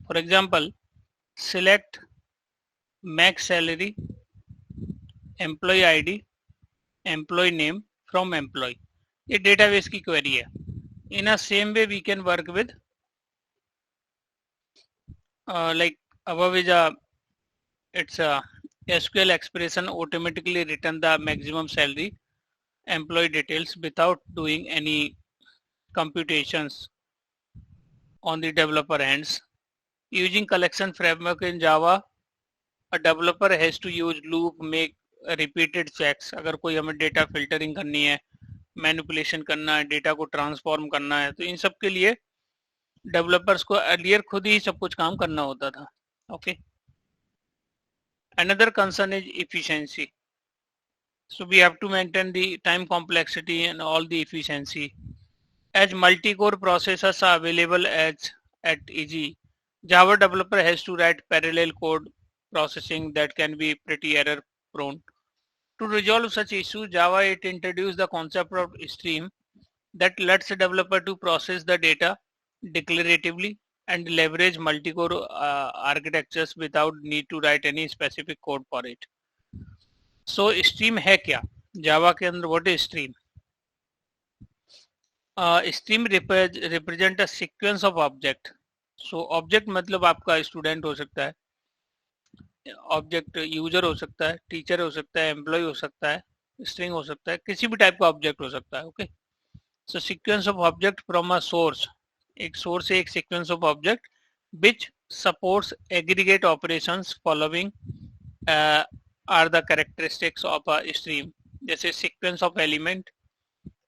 For example, select max salary, employee ID, employee name from employee. ये database की query है. In a same way, we can work with like above is it's a SQL expression automatically return the maximum salary employee details without doing any computations on the developer ends. Using collection framework in Java, a developer has to use loop, make repeated checks. अगर कोई हमें data filtering करनी है, manipulation करना है, data को transform करना है, तो इन सब के लिए डेवलपर्स को अर्लियर खुद ही सब कुछ काम करना होता था. Okay. Another concern is efficiency. So we have to maintain the time complexity and all the efficiency. As multi-core processors are available at EG, Java developer has to write parallel code processing that can be pretty error prone. To resolve such issues, Java 8 introduced the concept of stream that lets a developer to process the data declaratively and leverage multi-core architectures without need to write any specific code for it. So stream है क्या? Java के अंदर what is stream? Stream represent a sequence of object. So object मतलब आपका student हो सकता है, object user हो सकता है, टीचर हो सकता है, एम्प्लॉय हो सकता है, स्ट्रिंग हो सकता है, किसी भी टाइप का ऑब्जेक्ट हो सकता है. Okay. So sequence of object from a source, एक सोर्स है, एक sequence of object which supports aggregate operations following are the characteristics of a stream. जैसे sequence of element,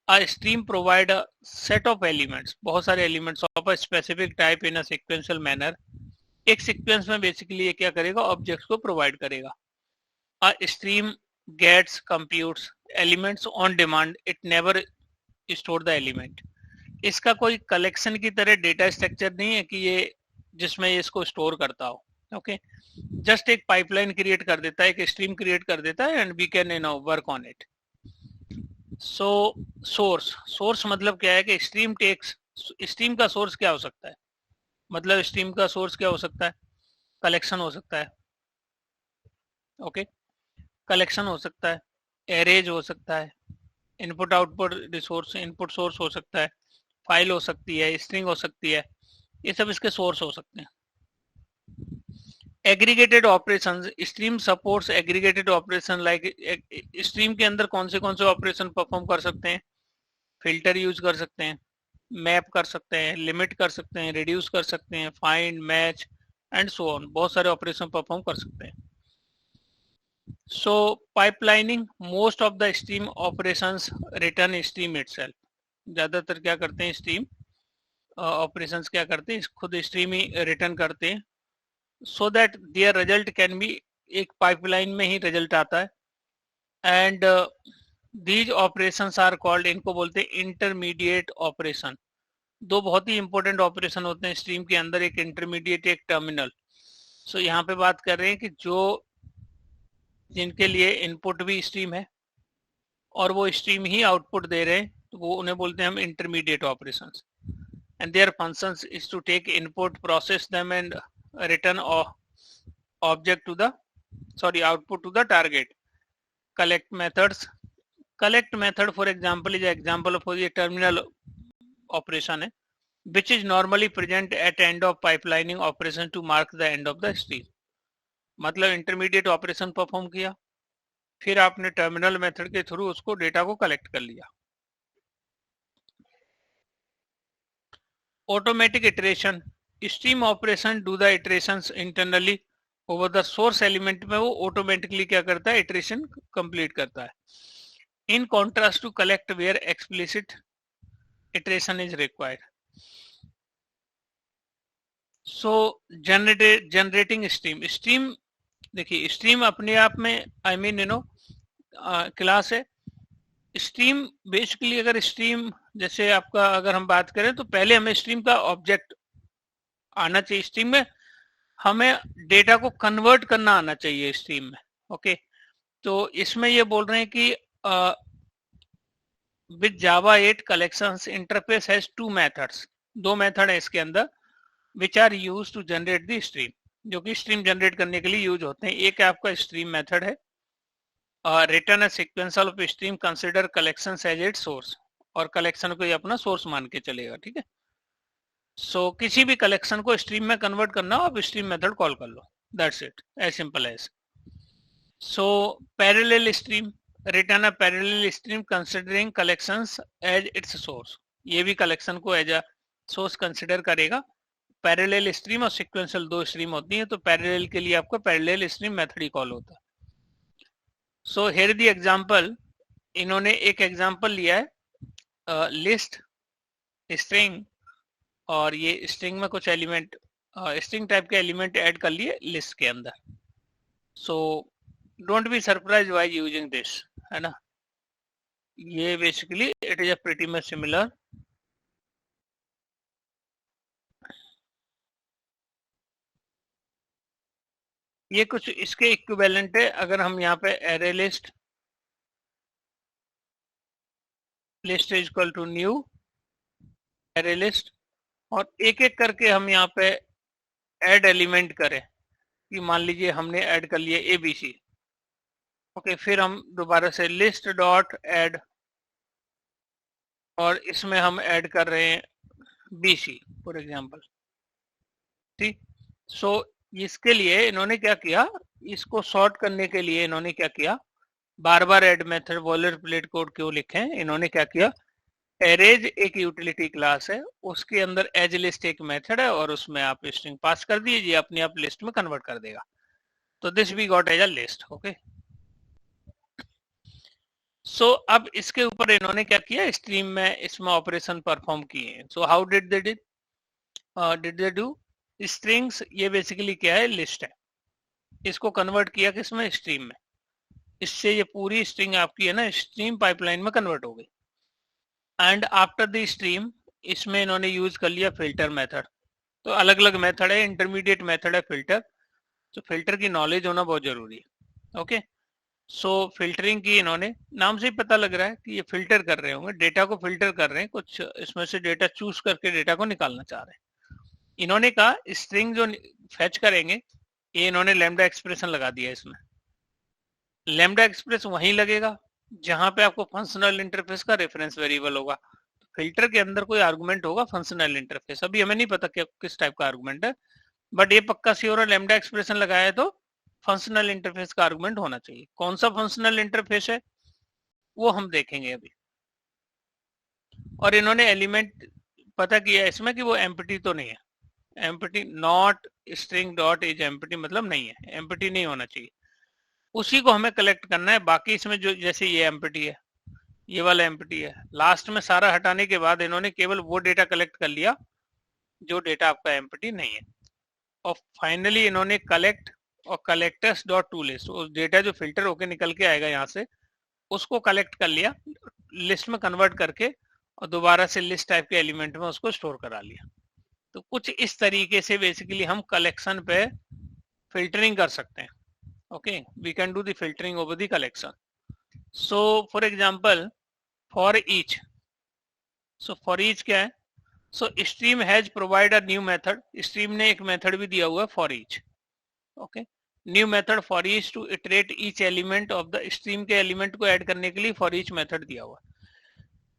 a stream provide a set of elements, बहुत सारे elements of a specific type in a sequential manner. एक sequence में basically ये क्या करेगा, objects को provide करेगा. A stream gets computes elements on demand, it never store the element. इसका कोई कलेक्शन की तरह डेटा स्ट्रक्चर नहीं है कि ये जिसमें ये इसको स्टोर करता हो. ओके. जस्ट एक पाइपलाइन क्रिएट कर देता है, एक स्ट्रीम क्रिएट कर देता है and we can work on it. So source मतलब क्या है कि स्ट्रीम टेक्स, स्ट्रीम का सोर्स क्या हो सकता है, मतलब स्ट्रीम का सोर्स क्या हो सकता है, कलेक्शन हो सकता है. ओके. कलेक्शन हो सकता है, एरेज हो सकता है, input output resource, input source हो सकता है, फाइल हो सकती है, स्ट्रिंग हो सकती है, ये सब इसके सोर्स हो सकते हैं. Aggregated operations, stream supports aggregated operation. Like stream के अंदर कौन से ऑपरेशन परफॉर्म कर सकते हैं, फिल्टर यूज कर सकते हैं, मैप कर सकते हैं, लिमिट कर सकते हैं, रिड्यूस कर सकते हैं, find, match and so on, बहुत सारे ऑपरेशन परफॉर्म कर सकते हैं. So pipelining, most of the stream operations return stream itself. ज्यादातर क्या करते हैं, स्ट्रीम ऑपरेशंस क्या करते हैं, खुद स्ट्रीम ही रिटर्न करते हैं, so that their result can be, एक पाइपलाइन में ही रिजल्ट आता है. And these operations are called, इनको बोलते हैं इंटरमीडिएट ऑपरेशन. दो बहुत ही इंपॉर्टेंट ऑपरेशन होते हैं स्ट्रीम के अंदर, एक इंटरमीडिएट, एक टर्मिनल. सो यहाँ पे बात कर रहे हैं कि जो जिनके लिए इनपुट भी स्ट्रीम है और वो स्ट्रीम ही आउटपुट दे रहे हैं, तो वो उन्हें बोलते हैं हम intermediate operations. And their functions is to take input, process them and return object to the, sorry, output to the target. Collect methods, collect method for example is example of ये terminal operation है which is normally present at end of pipelining operation to mark the end of the stream. मतलब intermediate operation perform किया, फिर आपने terminal method के through उसको data को collect कर लिया. Automatic iteration, stream operation do the iterations internally over the source element में, वो ऑटोमेटिकली क्या करता है, इटरेशन कंप्लीट करता है. In contrast to collect where explicit iteration is required. So generating stream, stream देखिए, स्ट्रीम अपने आप में आई मीन क्लास है. स्ट्रीम बेसिकली, अगर स्ट्रीम जैसे आपका अगर हम बात करें तो पहले हमें स्ट्रीम का ऑब्जेक्ट आना चाहिए. स्ट्रीम में हमें डेटा को कन्वर्ट करना आना चाहिए स्ट्रीम में. ओके. तो इसमें ये बोल रहे हैं कि with Java 8 collections interface has two methods, दो मेथड है इसके अंदर. Which are use to generate the stream, जो कि स्ट्रीम जनरेट करने के लिए यूज होते हैं। एक आपका स्ट्रीम मेथड है, return a sequential of stream consider collection as it source, और कलेक्शन को ये अपना सोर्स मान के चलेगा, ठीक है। सो किसी भी कलेक्शन को स्ट्रीम में कन्वर्ट करना हो, आप स्ट्रीम मेथड कॉल कर लो, that's it, as simple as. So parallel stream, return a parallel stream considering collections as its source, ये भी कलेक्शन को एज अ सोर्स कंसिडर करेगा। पैरेलल स्ट्रीम और सीक्वेंशियल दो स्ट्रीम होती हैं, तो पैरेलल के लिए आपका पैरेलल स्ट्रीम मेथड ही कॉल होता है। सो हियर द एग्जांपल, इन्होंने एक एग्जांपल लिया है, लिस्ट स्ट्रिंग, और ये स्ट्रिंग में कुछ एलिमेंट, स्ट्रिंग टाइप के एलिमेंट ऐड कर लिए लिस्ट के अंदर। So don't be surprise why using this, है ना। ये basically it is a pretty much similar. ये कुछ इसके इक्विवेलेंट है। अगर हम यहाँ पे array list, list is equal to new array list, और एक एक करके हम यहाँ पे ऐड एलिमेंट करें, कि मान लीजिए हमने ऐड कर लिया ABC, ओके, फिर हम दोबारा से लिस्ट डॉट ऐड, और इसमें हम ऐड कर रहे हैं BC फॉर एग्जांपल, ठीक। सो इसके लिए इन्होंने क्या किया, इसको सॉर्ट करने के लिए इन्होंने क्या किया, बार बार add method boilerplate code क्यों लिखे, इन्होंने क्या किया, एरेज एक यूटिलिटी क्लास है, उसके अंदर एज लिस्ट एक मेथड है, और उसमें आप स्ट्रिंग पास कर दीजिए, अपने आप लिस्ट में कन्वर्ट कर देगा। तो this we got as a list, okay. So अब इसके ऊपर इन्होंने क्या किया, स्ट्रीम में इसमें ऑपरेशन परफॉर्म किए। So how did they did they do, strings ये बेसिकली क्या है, लिस्ट है, इसको कन्वर्ट किया किसमें, स्ट्रीम में। इससे ये पूरी स्ट्रिंग आपकी है ना स्ट्रीम पाइपलाइन में कन्वर्ट हो गई। एंड आफ्टर द स्ट्रीम, इसमें इन्होंने यूज कर लिया फिल्टर मेथड। तो अलग अलग मेथड है, इंटरमीडिएट मेथड है फिल्टर, तो फिल्टर की नॉलेज होना बहुत जरूरी है, ओके। सो फिल्टरिंग की इन्होंने, नाम से ही पता लग रहा है कि ये फिल्टर कर रहे होंगे, डेटा को फिल्टर कर रहे हैं, कुछ इसमें से डेटा चूज करके डेटा को निकालना चाह रहे हैं। इन्होंने कहा स्ट्रिंग जो फेच करेंगे, ये इन्होंने लैम्डा एक्सप्रेशन लगा दिया इसमें। लैम्डा एक्सप्रेस वहीं लगेगा जहां पे आपको फंक्शनल इंटरफेस का रेफरेंस वेरिएबल होगा। फिल्टर के अंदर कोई आर्गुमेंट होगा फंक्शनल इंटरफेस, अभी हमें नहीं पता कि किस टाइप का आर्गुमेंट है, बट ये पक्का श्योर है, लैम्डा एक्सप्रेशन लगाया है तो फंक्शनल इंटरफेस का आर्गुमेंट होना चाहिए। कौन सा फंक्शनल इंटरफेस है वो हम देखेंगे अभी। और इन्होंने एलिमेंट पता किया इसमें कि वो एम्प्टी तो नहीं है, empty not string dot is empty मतलब नहीं है, एम्प्टी नहीं होना चाहिए, उसी को हमें कलेक्ट करना है। बाकी इसमें जो जैसे ये एम्प्टी है, ये वाला एम्प्टी है, लास्ट में सारा हटाने के बाद इन्होंने केवल वो डेटा कलेक्ट कर लिया जो डेटा आपका एम्प्टी नहीं है। और फाइनली इन्होंने कलेक्ट और कलेक्टर्स डॉट टू लिस्ट, उस डेटा जो फिल्टर होके निकल के आएगा यहाँ से, उसको कलेक्ट कर लिया, लिस्ट में कन्वर्ट करके, और दोबारा से लिस्ट टाइप के एलिमेंट में उसको स्टोर करा लिया। तो कुछ इस तरीके से बेसिकली हम कलेक्शन पे फिल्टरिंग कर सकते हैं, okay. We can do the filtering over the collection. So for example, for each, so for each क्या है, so stream has provide a new method, stream ने एक मेथड भी दिया हुआ है for each, okay. New method for each to iterate each element of the stream के element को ऐड करने के लिए फॉर ईच मेथड दिया हुआ है।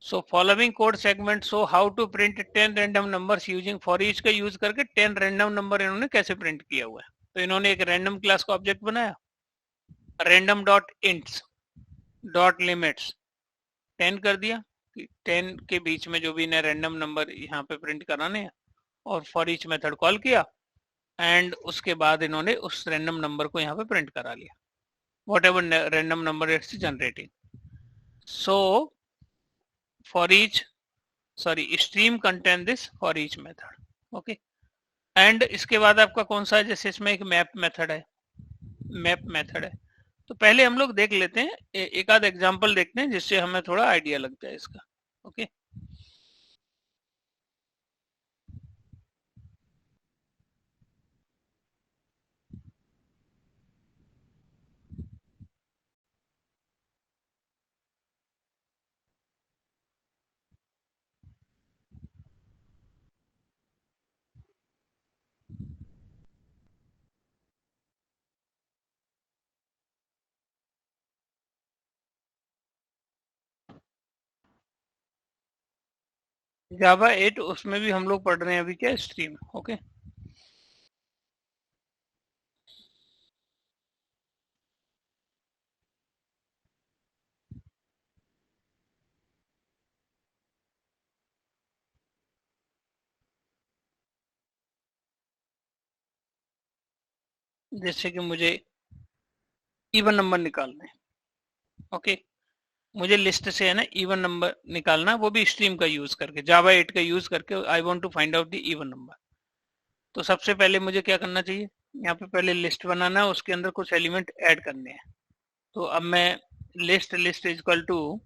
So following code segment so how to print 10 random numbers using for each का use करके 10 रैंडम नंबर इन्होंने कैसे प्रिंट किया हुआ है। तो इन्होंने एक रैंडम क्लास का ऑब्जेक्ट बनाया, रैंडम डॉट इंट्स डॉट लिमिट्स 10 कर दिया, 10 के बीच में जो भी इन्हें रैंडम नंबर यहाँ पे प्रिंट कराने हैं, और फॉर ईच मेथड कॉल किया, एंड उसके बाद इन्होंने उस रैंडम नंबर को यहाँ पे प्रिंट करा लिया, what ever random number it's generating. So for each, sorry stream contain this for each method, okay. And इसके बाद आपका कौन सा है, जैसे इसमें एक मैप मेथड है, मैप मेथड है। तो पहले हम लोग देख लेते हैं, एक आध एग्जांपल देखते हैं जिससे हमें थोड़ा आइडिया लगता है इसका, ओके। जावा 8 उसमें भी हम लोग पढ़ रहे हैं अभी क्या, स्ट्रीम। ओके, जैसे कि मुझे इवन नंबर निकालना है। ओके, मुझे लिस्ट से है ना इवन नंबर निकालना, वो भी स्ट्रीम का यूज करके, जावा 8 का यूज करके। I want to find out the even number. तो सबसे पहले मुझे क्या करना चाहिए, यहाँ पे पहले लिस्ट बनाना है, उसके अंदर कुछ एलिमेंट ऐड करने हैं। तो अब मैं list is equal to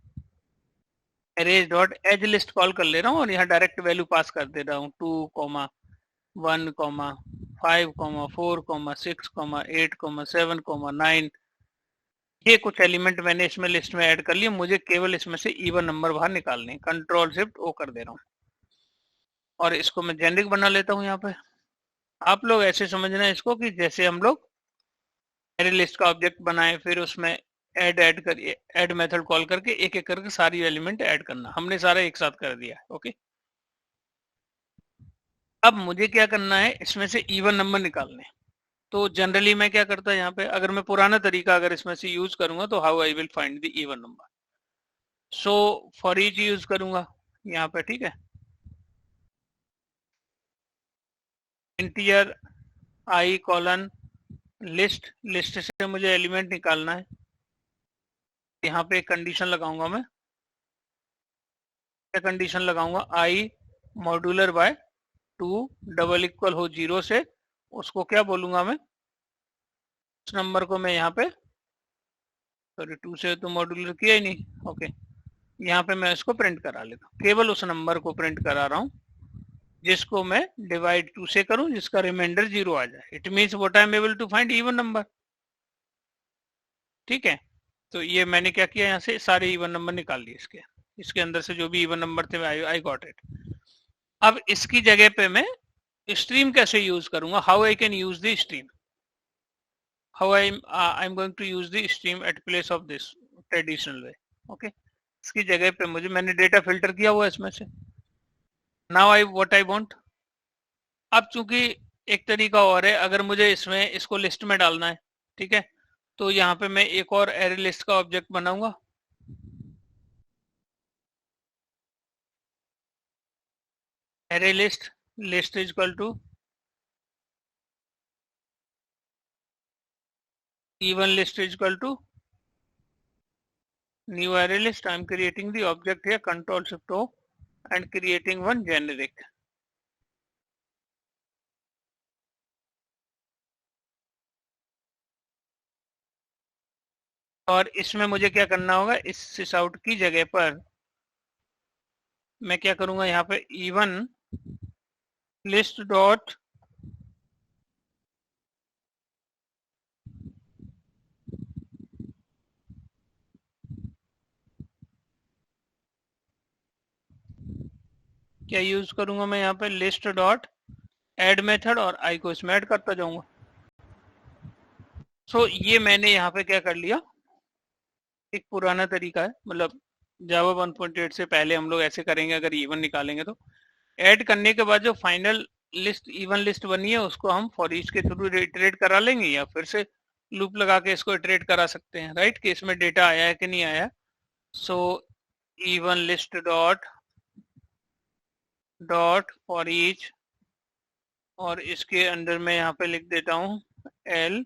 arrays dot as list call कर ले रहा हूँ और यहाँ डायरेक्ट वैल्यू पास कर दे रहा हूँ 2,1,5,4,6,8,7,9। ये कुछ एलिमेंट मैंने इसमें लिस्ट में ऐड कर लिए, मुझे केवल इसमें से इवन नंबर बाहर निकालने। कंट्रोल शिफ्ट ओ कर दे रहा हूँ और इसको मैं जेनरिक बना लेता हूँ। यहाँ पे आप लोग ऐसे समझना इसको कि जैसे हम लोग एरे लिस्ट का ऑब्जेक्ट बनाए, फिर उसमें ऐड कर ऐड मेथड कॉल करके एक एक करके सारी एलिमेंट ऐड करना, हमने सारा एक साथ कर दिया। ओके, अब मुझे क्या करना है, इसमें से इवन नंबर निकालने। तो जनरली मैं क्या करता है, यहाँ पे अगर मैं पुराना तरीका अगर इसमें से यूज करूंगा तो how I will find the even number. So for each use करूंगा यहाँ पे, ठीक है। इंटीजर आई कॉलन लिस्ट, लिस्ट से मुझे एलिमेंट निकालना है। यहाँ पे एक कंडीशन लगाऊंगा मैं, क्या कंडीशन लगाऊंगा, आई मॉड्यूलर बाय 2 डबल इक्वल हो 0 से, उसको क्या बोलूंगा मैं, उस नंबर को मैं यहाँ पे, सॉरी 2 से तो मॉड्यूलर किया ही नहीं। ओके, यहाँ पे मैं इसको प्रिंट करा लेता हूँ, केवल उस नंबर को प्रिंट करा रहा हूँ जिसको मैं डिवाइड 2 से करूं, जिसका रिमाइंडर 0 आ जाए। It means what I am able to find even number. ठीक है, तो ये मैंने क्या किया, यहाँ से सारे इवन नंबर निकाल लिए, इसके अंदर से जो भी इवन नंबर थे आई गॉट इट। अब इसकी जगह पे मैं स्ट्रीम कैसे यूज करूंगा, how I can use the stream, how I am going to use the stream at place of this traditional way. Okay, इसकी जगह पे मुझे, मैंने डेटा फिल्टर किया हुआ इसमें से। Now I what I want, अब चूंकि एक तरीका और है, अगर मुझे इसमें इसको लिस्ट में डालना है, ठीक है, तो यहाँ पे मैं एक और एरे लिस्ट का ऑब्जेक्ट बनाऊंगा। Array list, list is equal to even list is equal to new array list. I am creating the object here, control shift O and creating one generic. और इसमें मुझे क्या करना होगा, इस सिसआउट की जगह पर मैं क्या करूंगा, यहाँ पे even list डॉट क्या यूज करूंगा मैं, यहाँ पे लिस्ट डॉट एड मेथड और आई को इसमें ऐड करता जाऊंगा। सो ये मैंने यहाँ पे क्या कर लिया, एक पुराना तरीका है, मतलब जावा 1.8 से पहले हम लोग ऐसे करेंगे अगर इवन निकालेंगे तो। ऐड करने के बाद जो फाइनल लिस्ट इवन लिस्ट बनी है उसको हम फॉर ईच के थ्रू इटरेट करा लेंगे, या फिर से लूप लगा के इसको इटरेट करा सकते हैं, राइट, कि इसमें डेटा आया है कि नहीं आया। So even list dot dot for each, और इसके अंदर मैं यहाँ पे लिख देता हूँ एल,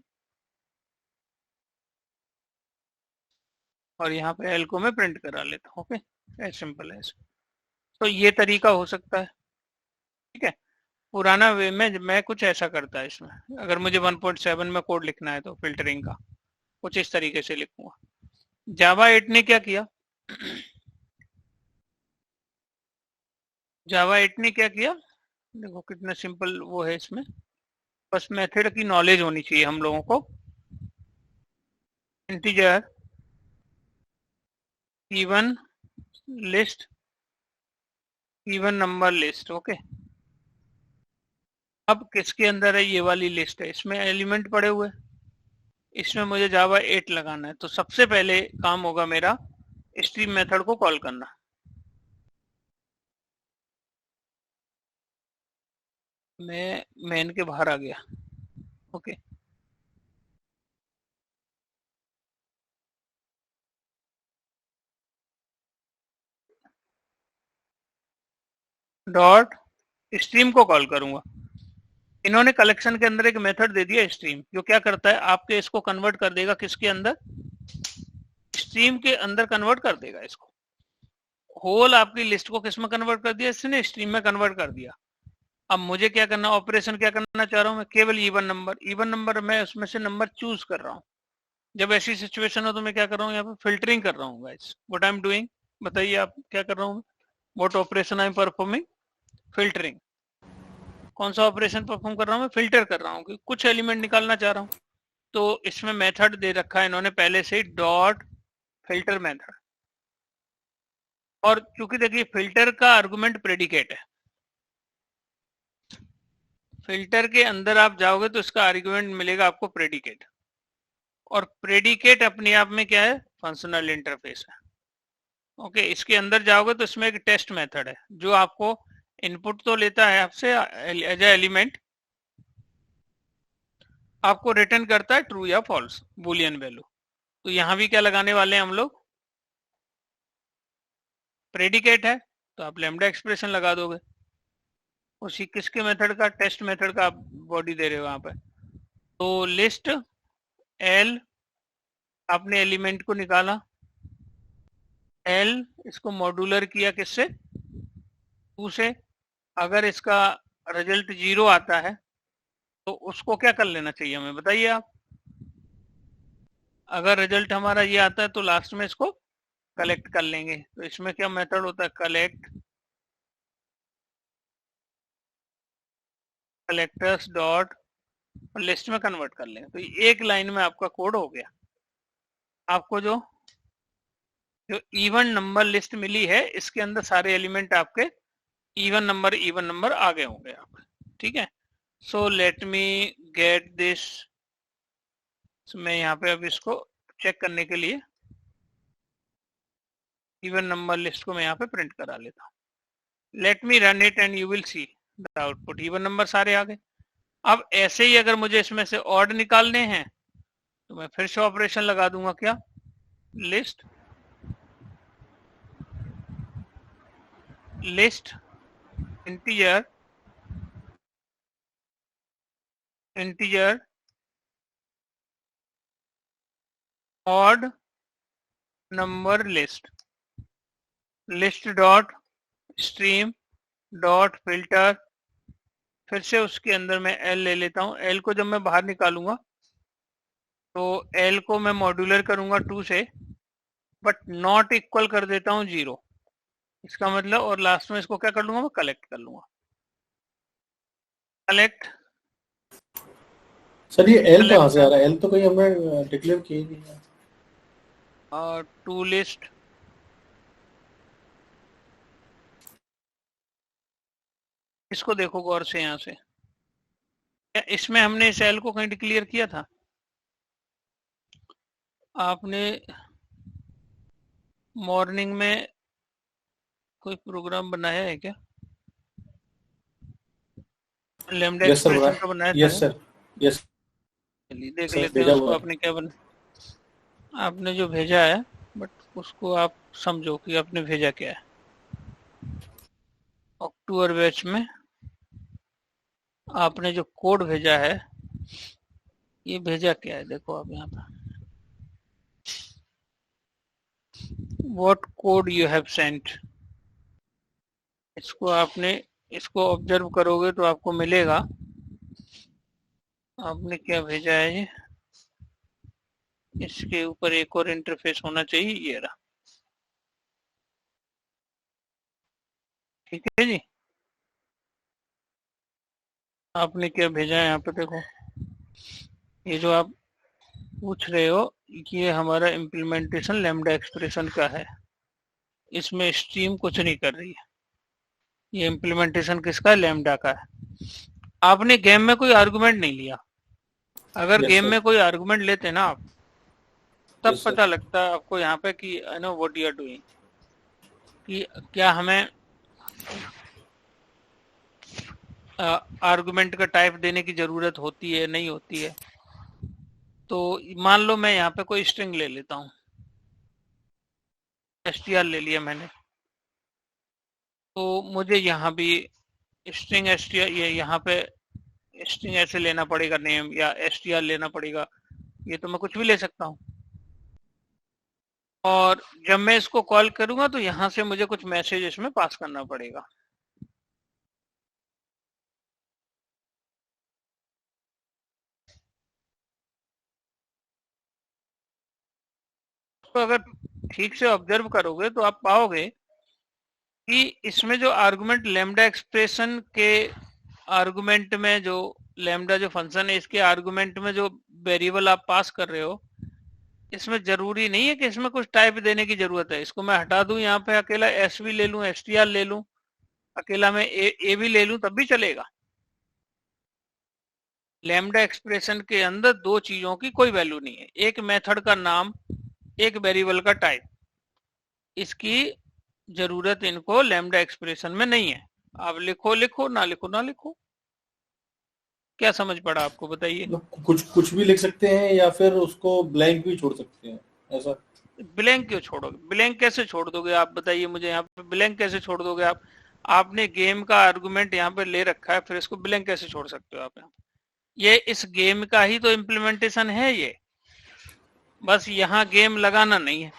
और यहाँ पे एल को मैं प्रिंट करा लेता हूँ। Okay, as simple as. तो ये तरीका हो सकता है, ठीक है। पुराना वे में मैं कुछ ऐसा करता है इसमें, अगर मुझे 1.7 में कोड लिखना है तो फिल्टरिंग का कुछ इस तरीके से लिखूंगा। जावा 8 ने क्या किया, जावा 8 ने क्या किया, देखो कितना सिंपल वो है इसमें, बस मेथड की नॉलेज होनी चाहिए हम लोगों को। Integer even list, even number list. Okay, अब किसके अंदर है, ये वाली लिस्ट है, इसमें एलिमेंट पड़े हुए, इसमें मुझे जावा 8 लगाना है। तो सबसे पहले काम होगा मेरा स्ट्रीम मेथड को कॉल करना। मैं मेन के बाहर आ गया। ओके, डॉट स्ट्रीम को कॉल करूंगा। इन्होंने कलेक्शन के अंदर एक मेथड दे दिया स्ट्रीम, जो क्या करता है आपके इसको कन्वर्ट कर देगा किसके अंदर, स्ट्रीम के अंदर कन्वर्ट कर देगा इसको। होल आपकी लिस्ट को किस में कन्वर्ट कर दिया, इसने स्ट्रीम में कन्वर्ट कर दिया। अब मुझे क्या करना, ऑपरेशन क्या करना चाह रहा हूँ मैं, केवल इवन नंबर मैं उसमें से नंबर चूज कर रहा हूँ। जब ऐसी सिचुएशन हो तो मैं क्या कर रहा हूँ, यहाँ पे फिल्टरिंग कर रहा हूँ guys. What I am doing, बताइए आप क्या कर रहा हूँ, what operation I am performing, filtering. कौन सा ऑपरेशन परफॉर्म कर रहा हूँ मैं, फिल्टर कर रहा हूँ कि कुछ एलिमेंट निकालना चाह रहा हूँ। तो इसमें मेथड दे रखा है इन्होंने पहले से डॉट फिल्टर मेथड, और चूंकि देखिए फिल्टर का आर्गुमेंट प्रेडिकेट है, फिल्टर के अंदर आप जाओगे तो इसका आर्गुमेंट मिलेगा आपको प्रेडिकेट, और प्रेडिकेट अपने आप में क्या है, फंक्शनल इंटरफेस है। ओके, इसके अंदर जाओगे तो इसमें एक टेस्ट मेथड है जो आपको इनपुट तो लेता है आपसे एज ए एलिमेंट, आपको रिटर्न करता है ट्रू या फॉल्स बुलियन वैल्यू। तो यहां भी क्या लगाने वाले हैं हम लोग, प्रेडिकेट है तो आप लैम्डा एक्सप्रेशन लगा दोगे, उसी किसके मेथड का, टेस्ट मेथड का आप बॉडी दे रहे हो वहां पे। तो लिस्ट एल, आपने एलिमेंट को निकाला, एल इसको मॉड्यूलर किया किससे, 2 से। अगर इसका रिजल्ट 0 आता है तो उसको क्या कर लेना चाहिए हमें, बताइए आप। अगर रिजल्ट हमारा ये आता है तो लास्ट में इसको कलेक्ट कर लेंगे। तो इसमें क्या मेथड होता है, कलेक्टर्स डॉट, लिस्ट में कन्वर्ट कर लेंगे। तो एक लाइन में आपका कोड हो गया। आपको जो जो इवन नंबर लिस्ट मिली है इसके अंदर सारे एलिमेंट आपके इवन नंबर आ गए होंगे आपके, ठीक है। So let me get this, मैं यहाँ पे अब इसको चेक करने के लिए इवन नंबर लिस्ट को मैं यहाँ पे प्रिंट करा लेता हूँ। Let me run it and you will see the output, even number सारे आ गए। अब ऐसे ही अगर मुझे इसमें से ऑड निकालने हैं तो मैं फिर से ऑपरेशन लगा दूंगा, क्या, list integer odd number list dot stream dot filter, फिर से उसके अंदर मैं एल ले लेता हूँ। एल को जब मैं बाहर निकालूंगा तो एल को मैं मॉड्यूलर करूंगा 2 से, बट नॉट इक्वल कर देता हूँ 0, इसका मतलब, और लास्ट में इसको क्या कर लूंगा, मैं कलेक्ट कर लूंगा, कलेक्ट। सर ये एल कहाँ से आ रहा है, एल तो कहीं हमने डिक्लेयर किया नहीं है। और टू लिस्ट इसको देखो गौर से यहाँ से, क्या इसमें हमने इस एल को कहीं डिक्लेयर किया था, आपने मॉर्निंग में कोई प्रोग्राम बनाया है क्या, लैम्डा एक्सप्रेशन का बनाया था? Yes sir, yes. चलिए देख लेते हैं उसको आपने क्या बना, आपने जो भेजा है, बट उसको आप समझो कि आपने भेजा क्या है। अक्टूबर बैच में आपने जो कोड भेजा है, ये भेजा क्या है, देखो आप यहाँ पे, what code you have sent, इसको आपने, इसको ऑब्जर्व करोगे तो आपको मिलेगा आपने क्या भेजा है। ये इसके ऊपर एक और इंटरफेस होना चाहिए, ये रहा, ठीक है जी। आपने क्या भेजा है यहाँ पे देखो, ये जो आप पूछ रहे हो ये हमारा इम्प्लीमेंटेशन लैम्डा एक्सप्रेशन का है, इसमें स्ट्रीम कुछ नहीं कर रही है, ये इम्प्लीमेंटेशन किसका है, लैम्डा का है। आपने गेम में कोई आर्गुमेंट नहीं लिया, अगर गेम में कोई आर्गुमेंट लेते ना आप, तब पता लगता है आपको यहाँ पे कि I know what you are doing, कि क्या हमें आर्गुमेंट का टाइप देने की जरूरत होती है नहीं होती है। तो मान लो मैं यहाँ पे कोई स्ट्रिंग ले लेता हूँ, str ले लिया मैंने, तो मुझे यहाँ भी स्ट्रिंग str, ये यहाँ पे स्ट्रिंग ऐसे लेना पड़ेगा नेम, या str लेना पड़ेगा, ये तो मैं कुछ भी ले सकता हूँ। और जब मैं इसको कॉल करूंगा तो यहाँ से मुझे कुछ मैसेज इसमें पास करना पड़ेगा। तो अगर ठीक से ऑब्जर्व करोगे तो आप पाओगे कि इसमें जो आर्गुमेंट लैम्डा एक्सप्रेशन के आर्गुमेंट में जो लैम्डा जो फंक्शन है, इसके आर्गुमेंट में जो वेरिएबल आप पास कर रहे हो, इसमें जरूरी नहीं है कि इसमें कुछ टाइप देने की जरूरत है। इसको मैं हटा दूं, यहाँ पे अकेला एस भी ले लूं, str ले लूं, अकेला मैं ए भी ले लूं, तब भी चलेगा। लैम्डा एक्सप्रेशन के अंदर दो चीजों की कोई वैल्यू नहीं है, एक मेथड का नाम, एक वेरिएबल का टाइप। इसकी जरूरत इनको लैम्डा एक्सप्रेशन में नहीं है। आप लिखो लिखो, ना लिखो ना लिखो। क्या समझ पड़ा आपको, बताइए। मतलब कुछ कुछ भी लिख सकते हैं या फिर उसको ब्लैंक भी छोड़ सकते हैं, ऐसा? ब्लैंक क्यों छोड़ोगे? ब्लैंक कैसे छोड़ दोगे आप, बताइए मुझे। यहाँ पे ब्लैंक कैसे छोड़ दोगे आप? आपने गेम का आर्गुमेंट यहाँ पे ले रखा है, फिर इसको ब्लैंक कैसे छोड़ सकते हो आप? यहाँ ये इस गेम का ही तो इम्प्लीमेंटेशन है ये, बस यहाँ गेम लगाना नहीं है।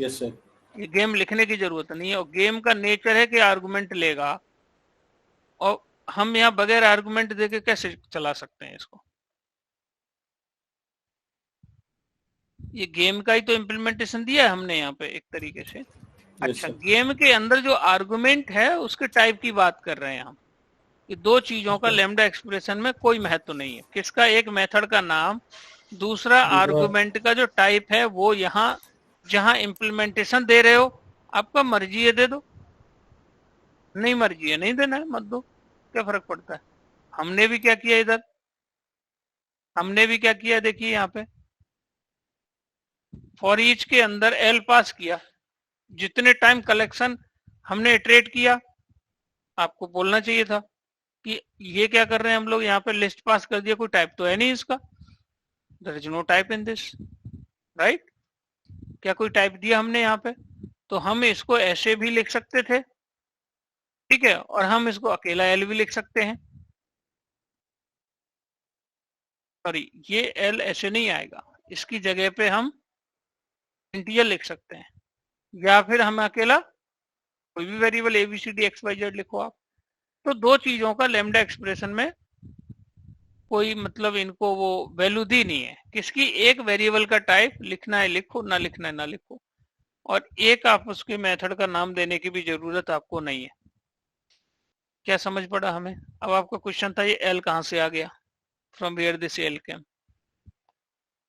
Yes sir. ये गेम लिखने की जरूरत नहीं है, और गेम का नेचर है कि आर्गुमेंट लेगा, और हम यहाँ बगैर आर्गुमेंट देके कैसे चला सकते हैं इसको? ये गेम का ही तो इम्प्लीमेंटेशन दिया है हमने यहाँ पे एक तरीके से। अच्छा, गेम के अंदर जो आर्गुमेंट है उसके टाइप की बात कर रहे हैं हम, कि दो चीजों का लैम्डा एक्सप्रेशन में कोई महत्व नहीं है। किसका? एक मेथड का नाम, दूसरा आर्गुमेंट का जो टाइप है वो यहाँ जहां इम्प्लीमेंटेशन दे रहे हो, आपका मर्जी है दे दो, नहीं मर्जी है नहीं देना है मत दो, क्या फर्क पड़ता है? हमने भी क्या किया इधर, हमने भी क्या किया, देखिए यहाँ पे फॉर ईच के अंदर एल पास किया। जितने टाइम कलेक्शन हमने इटरेट किया, आपको बोलना चाहिए था कि ये क्या कर रहे हैं हम लोग, यहाँ पे लिस्ट पास कर दिया, कोई टाइप तो है नहीं इसका, there is no type in this, right? क्या कोई टाइप दिया हमने यहाँ पे? तो हम इसको ऐसे भी लिख सकते थे, ठीक है, और हम इसको अकेला एल भी लिख सकते हैं। सॉरी, ये एल ऐसे नहीं आएगा, इसकी जगह पे हम इंटीजर लिख सकते हैं, या फिर हम अकेला कोई भी वेरिएबल ABCD XYZ लिखो आप। तो दो चीजों का लैम्डा एक्सप्रेशन में कोई मतलब इनको वो वैल्यू दी नहीं है। किसकी? एक वेरिएबल का टाइप लिखना है लिखो, ना लिखना है ना लिखो, और एक आप उसके मेथड का नाम देने की भी जरूरत आपको नहीं है। क्या समझ पड़ा हमें? अब आपका क्वेश्चन था ये एल कहां से आ गया, फ्रॉम वेयर दिस एल केम।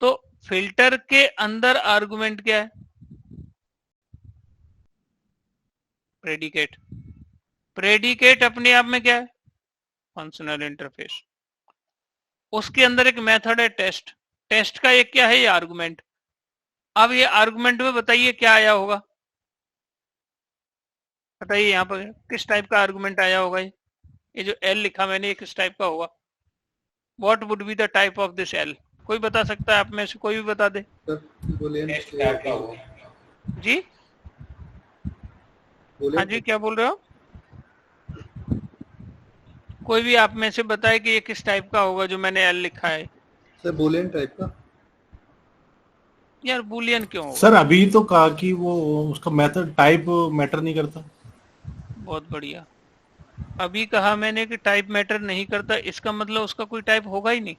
तो फिल्टर के अंदर आर्गुमेंट क्या है? प्रेडिकेट। प्रेडिकेट अपने आप में क्या है? Functional interface. उसके अंदर एक मेथड है टेस्ट, टेस्ट का एक क्या है? ये आर्गुमेंट। अब ये आर्गुमेंट में बताइए क्या आया होगा, बताइए यहाँ पर किस टाइप का आर्गुमेंट आया होगा? ये जो एल लिखा मैंने, ये किस टाइप का होगा? What would be the type of this L? कोई बता सकता है आप में से? कोई भी बता दे जी। हाँ जी, क्या बोल रहे हो? कोई भी आप में से बताए कि ये किस टाइप का होगा जो मैंने एल लिखा है? सर बूलियन टाइप का। यार बूलियन क्यों होगा? सर अभी तो कहा कि वो उसका मेथड टाइप मैटर नहीं करता। बहुत बढ़िया। अभी कहा मैंने कि टाइप मैटर नहीं करता, इसका मतलब उसका कोई टाइप होगा ही नहीं।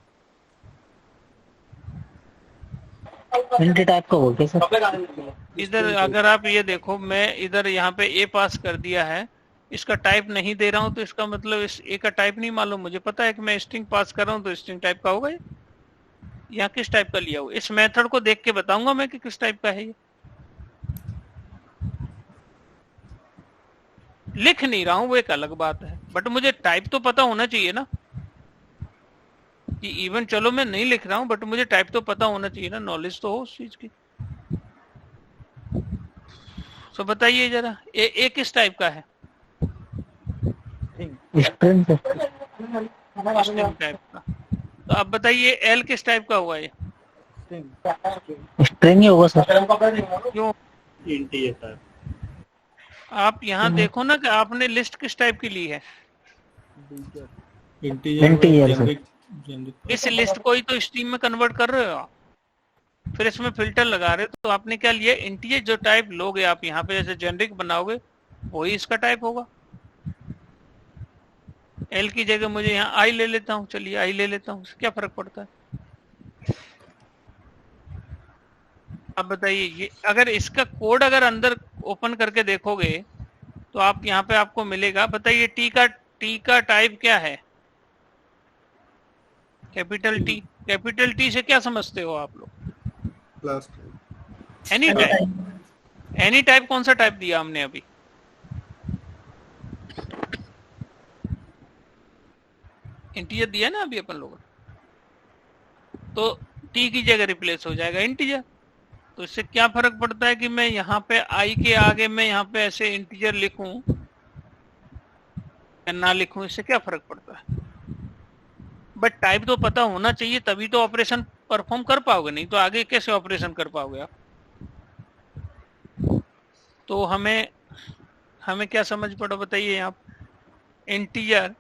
मल्टी टाइप का बोलते सर। इधर अगर आप ये देखो, मैं इधर यहाँ पे ए पास कर दिया है, इसका टाइप नहीं दे रहा हूँ, तो इसका मतलब इस ए का टाइप नहीं मालूम। मुझे पता है कि मैं स्ट्रिंग पास कर रहा हूँ, तो स्ट्रिंग टाइप का होगा ये। यहाँ किस टाइप का लिया हुआ? इस मेथड को देख के बताऊंगा मैं कि किस टाइप का है ये। लिख नहीं रहा हूँ वो एक अलग बात है, बट मुझे टाइप तो पता होना चाहिए ना, कि इवन चलो मैं नहीं लिख रहा हूँ, बट मुझे टाइप तो पता होना चाहिए ना, नॉलेज तो हो उस चीज की। तो बताइए जरा, ए किस टाइप का है? स्ट्रिंग स्ट्रिंग टाइप का। तो आप बताइए एल किस टाइप का हुआ ये? स्ट्रिंग ही होगा सर। क्यों? Integer type. आप यहाँ देखो ना कि आपने लिस्ट किस टाइप की ली है। इंटीजर Integer, जेनरिक जेनरिक इस लिस्ट को ही तो स्ट्रीम में कन्वर्ट कर रहे हो आप, फिर इसमें फिल्टर लगा रहे हो। तो आपने क्या लिया? इंटीजर जो टाइप लोगे आप यहाँ पे, जैसे जेनरिक बनाओगे वही इसका टाइप होगा। एल की जगह मुझे यहाँ आई ले लेता हूँ, चलिए आई ले लेता हूँ, क्या फर्क पड़ता है? आप बताइए, ये अगर इसका कोड अगर अंदर ओपन करके देखोगे तो आप यहाँ पे आपको मिलेगा। बताइए टी का टाइप क्या है? Capital T. कैपिटल टी से क्या समझते हो आप लोग? Class any type. Any type कौन सा टाइप दिया हमने अभी? इंटीजर दिया ना अभी अपन लोगों ने, तो टी की जगह रिप्लेस हो जाएगा इंटीजर। तो इससे क्या फर्क पड़ता है कि मैं यहाँ पे आई के आगे मैं यहाँ पे ऐसे इंटीजर लिखूं या ना लिखूं, इससे क्या फर्क पड़ता है? बट टाइप तो पता होना चाहिए, तभी तो ऑपरेशन परफॉर्म कर पाओगे, नहीं तो आगे कैसे ऑपरेशन कर पाओगे आप? तो हमें क्या समझ पड़ा बताइए आप? Integer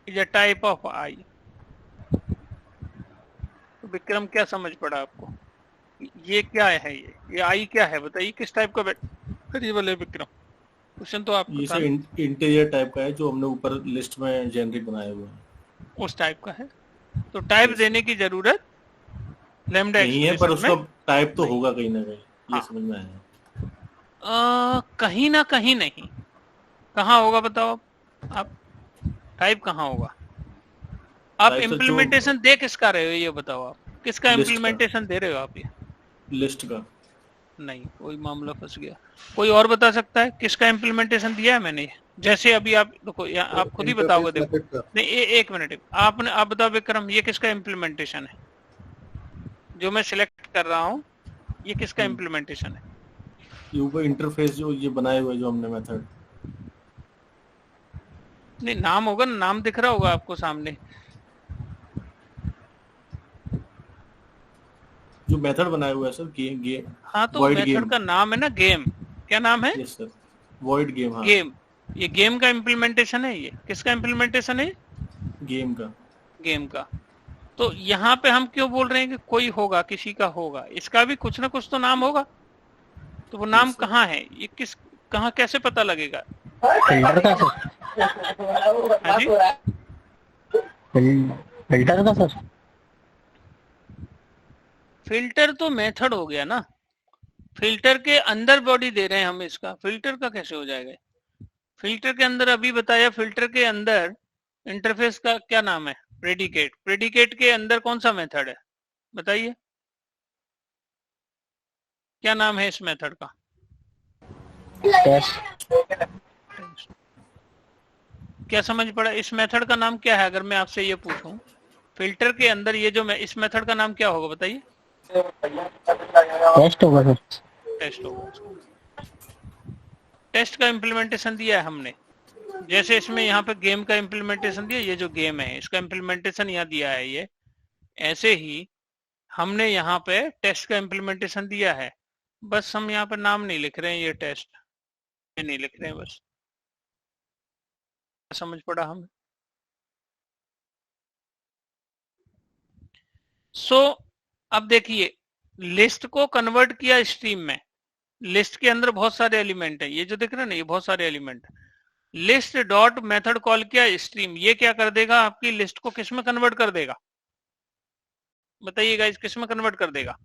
is a type of I. तो विक्रम क्या समझ पड़ा आपको? ये क्या है? ये आई क्या है बताइए, किस टाइप का वेरिएबल है विक्रम? क्वेश्चन तो आप ये बता। इंटीजर टाइप का है जो हमने ऊपर लिस्ट में जेनरिक बनाए हुए हैं, उस टाइप का है, तो टाइप Yes. देने की जरूरत लैम्डा नहीं है, पर एक्सप्रेशन उसका में टाइप तो नहीं। होगा कहीं ना कहीं, ये हाँ। समझ में आया। कहीं ना कहीं नहीं। कहाँ होगा बताओ आप? टाइप कहाँ होगा? आप टाइप तो जो इम्प्लीमेंटेशन दे किसका रहे हो ये बताओ? आप किसका लिस्ट का, इम्प्लीमेंटेशन दे रहे हो आप? ये लिस्ट का। नहीं, कोई मामला फंस गया। कोई और बता सकता है किसका इम्प्लीमेंटेशन दिया है मैंने? जैसे अभी आप देखो, आप खुद ही बताओगे। देखो नहीं, एक मिनट, आपने आप बताओ विक्रम, ये किसका इम्प्लीमेंटेशन है जो मैं सिलेक्ट कर रहा हूँ? ये किसका इम्प्लीमेंटेशन है? ये ऊपर इंटरफेस जो ये बनाए हुए जो हमने मेथड, नहीं, नाम होगा ना, नाम दिख रहा होगा आपको सामने। जो मेथड बनाए हुए है सर, गेम हाँ, तो void मेथड game। का नाम है ना गेम। क्या नाम है? Yes sir, void game। हाँ, गेम। ये गेम का इम्प्लीमेंटेशन है। ये किसका इम्प्लीमेंटेशन है? गेम का। गेम का। तो यहाँ पे हम क्यों बोल रहे हैं कि कोई होगा, किसी का होगा? इसका भी कुछ ना कुछ तो नाम होगा। तो वो नाम Yes, sir। कहाँ है? ये किस, कहाँ, कैसे पता लगेगा? फिल्टर का सर। हाँ जी, फिल्टर का सर। फिल्टर तो मेथड हो गया ना। फिल्टर के अंदर बॉडी दे रहे हैं हम इसका, फिल्टर का कैसे हो जाएगा? फिल्टर के अंदर अभी बताया, फिल्टर के अंदर इंटरफेस का क्या नाम है? प्रेडिकेट। प्रेडिकेट के अंदर कौन सा मेथड है बताइए? क्या नाम है इस मेथड का? टेस्ट। क्या समझ पड़ा? इस मेथड का नाम क्या है? अगर मैं आपसे ये पूछूं, फिल्टर के अंदर ये जो मैं, इस मेथड का नाम क्या होगा बताइए? टेस्ट होगा सर। टेस्ट होगा। टेस्ट का इम्प्लीमेंटेशन दिया है हमने। जैसे इसमें यहाँ पे गेम का इम्प्लीमेंटेशन दिया, ये जो गेम है इसका इम्प्लीमेंटेशन यहाँ दिया है ये, ऐसे ही हमने यहाँ पे टेस्ट का इम्प्लीमेंटेशन दिया है। बस हम यहाँ पे नाम नहीं लिख रहे हैं, ये टेस्ट ये नहीं लिख रहे हैं बस। समझ पड़ा हमें? अब देखिए, लिस्ट को कन्वर्ट किया स्ट्रीम में। लिस्ट के अंदर बहुत सारे एलिमेंट है, ये जो दिख रहे हैं ना, ये बहुत सारे element. List dot method call किया स्ट्रीम, ये क्या कर देगा? आपकी लिस्ट को किस में कन्वर्ट कर देगा बताइएगा? इस किस में कन्वर्ट कर देगा?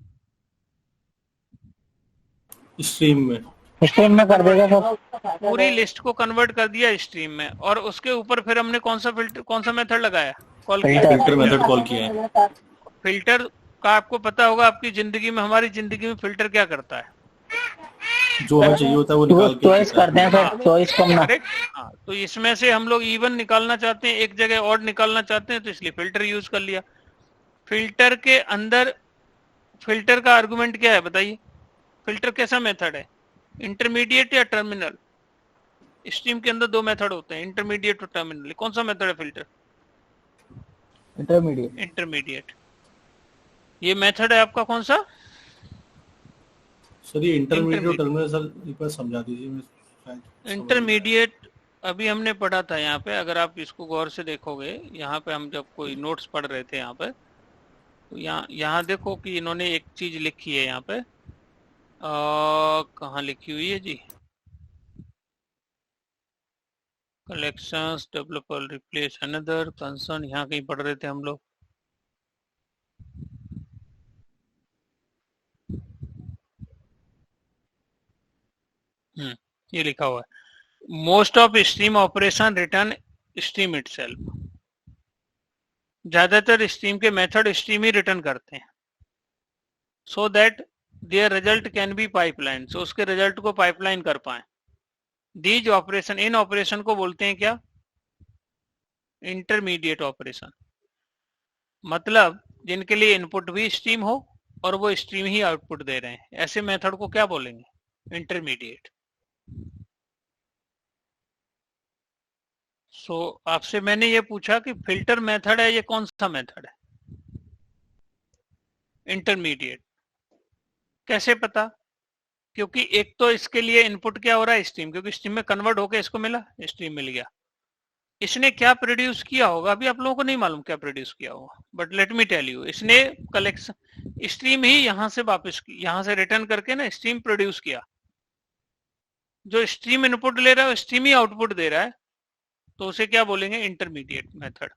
स्ट्रीम में। स्ट्रीम में कर देगा सर। पूरी लिस्ट को कन्वर्ट कर दिया स्ट्रीम में, और उसके ऊपर फिर हमने कौन सा फिल्टर, कौन सा मेथड लगाया, कॉल किया? फिल्टर मेथड कॉल किया है। फिल्टर का आपको पता होगा, आपकी जिंदगी में, हमारी जिंदगी में फिल्टर क्या करता है? जो हमें चाहिए होता है वो निकाल के चॉइस करते हैं सर, चॉइस करना। करेक्ट। हाँ, तो इसमें से हम लोग इवन निकालना चाहते हैं, एक जगह और निकालना चाहते हैं, तो इसलिए फिल्टर यूज कर लिया। फिल्टर के अंदर, फिल्टर का आर्गुमेंट क्या है बताइए? फिल्टर कैसा मेथड है? इंटरमीडिएट या टर्मिनल? स्ट्रीम के अंदर दो मेथड होते हैं, इंटरमीडिएट और टर्मिनल। कौन सा मेथड है फिल्टर? इंटरमीडिएट। इंटरमीडिएट। ये मेथड है आपका कौन सा? सर ये इंटरमीडिएट और इंटरमीडिएट। टर्मिनल सर एक बार समझा दीजिए, मैं शायद समझ नहीं आया। इंटरमीडिएट अभी हमने पढ़ा था यहाँ पे, अगर आप इसको गौर से देखोगे, यहाँ पे हम जब कोई नोट्स पढ़ रहे थे यहाँ पे, तो यहाँ देखो कि इन्होंने एक चीज लिखी है यहाँ पे, कहाँ लिखी हुई है जी? Collections, developer replace another concern, यहाँ कहीं पढ़ रहे थे हम लोग। ये लिखा हुआ है, most of stream operation return stream itself. ज्यादातर स्ट्रीम के मेथड स्ट्रीम ही रिटर्न करते हैं, so that their result can be pipeline, सो उसके रिजल्ट को पाइपलाइन कर पाए। दीज ऑपरेशन, इन ऑपरेशन को बोलते हैं क्या? Intermediate operation. मतलब जिनके लिए इनपुट भी स्ट्रीम हो और वो स्ट्रीम ही आउटपुट दे रहे हैं, ऐसे मेथड को क्या बोलेंगे? इंटरमीडिएट। सो आपसे मैंने ये पूछा कि फिल्टर मेथड है, ये कौन सा मेथड है? इंटरमीडिएट। कैसे पता? क्योंकि एक तो इसके लिए इनपुट क्या हो रहा है? स्ट्रीम, क्योंकि स्ट्रीम में कन्वर्ट होकर इसको मिला, स्ट्रीम मिल गया। इसने क्या प्रोड्यूस किया होगा अभी आप लोगों को नहीं मालूम क्या प्रोड्यूस किया होगा, but let me tell you, इसने कलेक्शन स्ट्रीम ही यहां से वापस यहां से रिटर्न करके ना स्ट्रीम प्रोड्यूस किया। जो स्ट्रीम इनपुट ले रहा है स्ट्रीम ही आउटपुट दे रहा है, तो उसे क्या बोलेंगे? Intermediate method.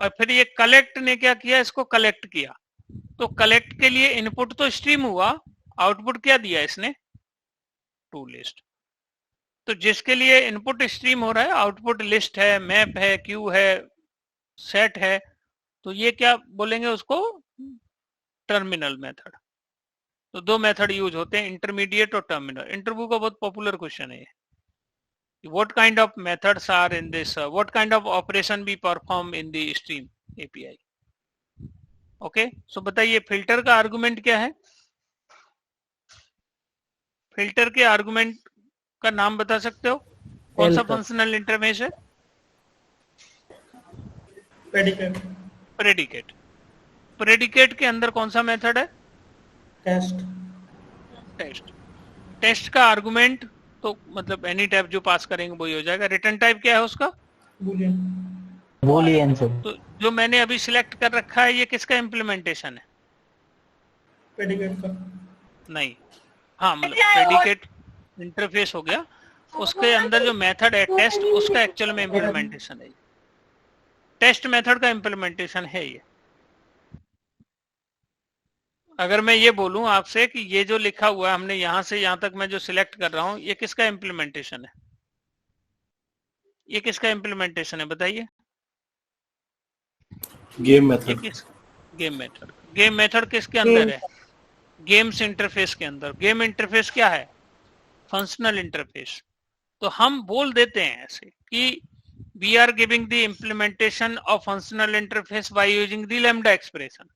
और फिर ये कलेक्ट ने क्या किया? इसको कलेक्ट किया। तो कलेक्ट के लिए इनपुट तो स्ट्रीम हुआ, आउटपुट क्या दिया इसने? To list. तो जिसके लिए इनपुट स्ट्रीम हो रहा है, आउटपुट लिस्ट है, मैप है, क्यू है, सेट है, तो ये क्या बोलेंगे उसको? Terminal method. तो दो मेथड यूज होते हैं, इंटरमीडिएट और टर्मिनल। इंटरव्यू का बहुत पॉपुलर क्वेश्चन है ये, what kind of methods are in this, what kind of operation we perform in the stream API? Okay, so बताइए फिल्टर का आर्गुमेंट क्या है? फिल्टर के आर्गुमेंट का नाम बता सकते हो? कौन सा फंक्शनल इंटरफेस है? प्रेडिकेट। प्रेडिकेट। प्रेडिकेट के अंदर कौन सा मेथड है? टेस्ट। टेस्ट। टेस्ट का आर्गुमेंट तो मतलब एनी टाइप जो पास करेंगे वही हो जाएगा। रिटर्न टाइप क्या है उसका? बूलियन। Boolean sir. तो जो मैंने अभी सिलेक्ट कर रखा है ये किसका इम्प्लीमेंटेशन है? प्रेडिकेट का। नहीं, हाँ मतलब प्रेडिकेट इंटरफेस हो गया, उसके अंदर जो मेथड है टेस्ट, उसका एक्चुअल में इम्प्लीमेंटेशन है। टेस्ट मेथड का इम्प्लीमेंटेशन है ये। अगर मैं ये बोलूं आपसे कि ये जो लिखा हुआ है हमने यहां से यहां तक मैं जो सिलेक्ट कर रहा हूं, ये किसका इम्प्लीमेंटेशन है? ये किसका इम्प्लीमेंटेशन है बताइए? Game method. Game method. Game method किसके अंदर है? गेम्स इंटरफेस के अंदर। गेम इंटरफेस क्या है? Functional interface. तो हम बोल देते हैं ऐसे कि we are giving the implementation of functional interface by using the lambda expression.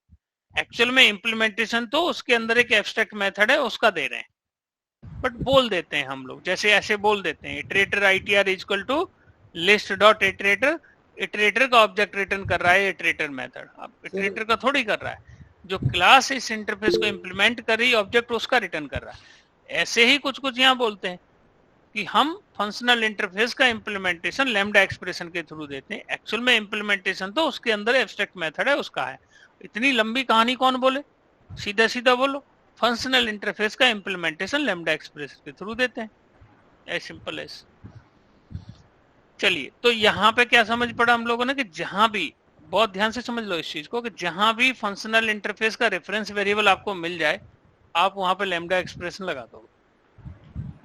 Actual में इम्प्लीमेंटेशन तो उसके अंदर एक एब्स्ट्रैक्ट मेथड है उसका दे रहे हैं, बट बोल देते हैं हम लोग, जैसे ऐसे बोल देते हैं iterator ITR equal to list dot iterator. Iterator का ऑब्जेक्ट रिटर्न कर रहा है इटरेटर मेथड, अब इटरेटर का थोड़ी कर रहा है, जो क्लास इस इंटरफेस को इम्प्लीमेंट कर रही है ऑब्जेक्ट उसका रिटर्न कर रहा है। ऐसे ही कुछ कुछ यहाँ बोलते हैं कि हम फंक्शनल इंटरफेस का इम्प्लीमेंटेशन लैम्डा एक्सप्रेशन के थ्रू देते हैं, एक्चुअल में इम्प्लीमेंटेशन तो उसके अंदर एब्स्ट्रैक्ट मेथड है उसका है। इतनी लंबी कहानी कौन बोले, सीधा सीधा बोलो, फंक्शनल इंटरफेस का इम्प्लीमेंटेशन लैम्डा एक्सप्रेशन के थ्रू देते हैं, एज सिंपल एज। चलिए, तो यहाँ पे क्या समझ पड़ा हम लोगों ने कि जहां भी, बहुत ध्यान से समझ लो इस चीज को, कि जहां भी फंक्शनल इंटरफेस का रेफरेंस वेरिएबल आपको मिल जाए आप वहां पे लैम्डा एक्सप्रेशन लगा दो।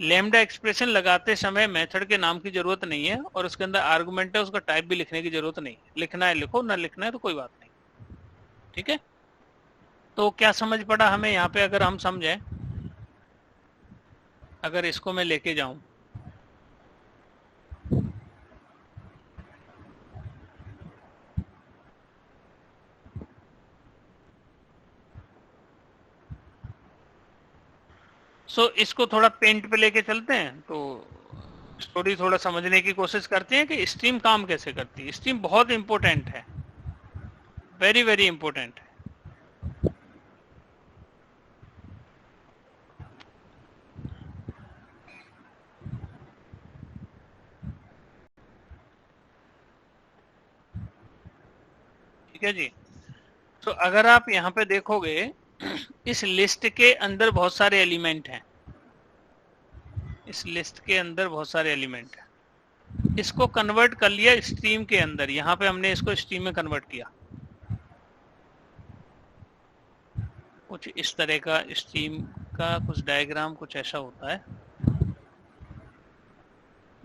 लैम्डा एक्सप्रेशन लगाते समय मेथड के नाम की जरूरत नहीं है और उसके अंदर आर्गुमेंट है उसका टाइप भी लिखने की जरूरत नहीं है, लिखना है लिखो, ना लिखना है तो कोई बात नहीं, ठीक है। तो क्या समझ पड़ा हमें यहाँ पे? अगर हम समझें, अगर इसको मैं लेके जाऊं, इसको थोड़ा पेंट पे लेके चलते हैं तो स्टोरी थोड़ा समझने की कोशिश करते हैं कि स्ट्रीम काम कैसे करती है। स्ट्रीम बहुत इंपॉर्टेंट है, वेरी वेरी इंपॉर्टेंट। ठीक है जी। तो अगर आप यहाँ पे देखोगे इस लिस्ट के अंदर बहुत सारे एलिमेंट हैं, इस लिस्ट के अंदर बहुत सारे एलिमेंट हैं। इसको कन्वर्ट कर लिया स्ट्रीम के अंदर, यहाँ पे हमने इसको स्ट्रीम में कन्वर्ट किया। कुछ इस तरह का स्ट्रीम का कुछ डायग्राम कुछ ऐसा होता है।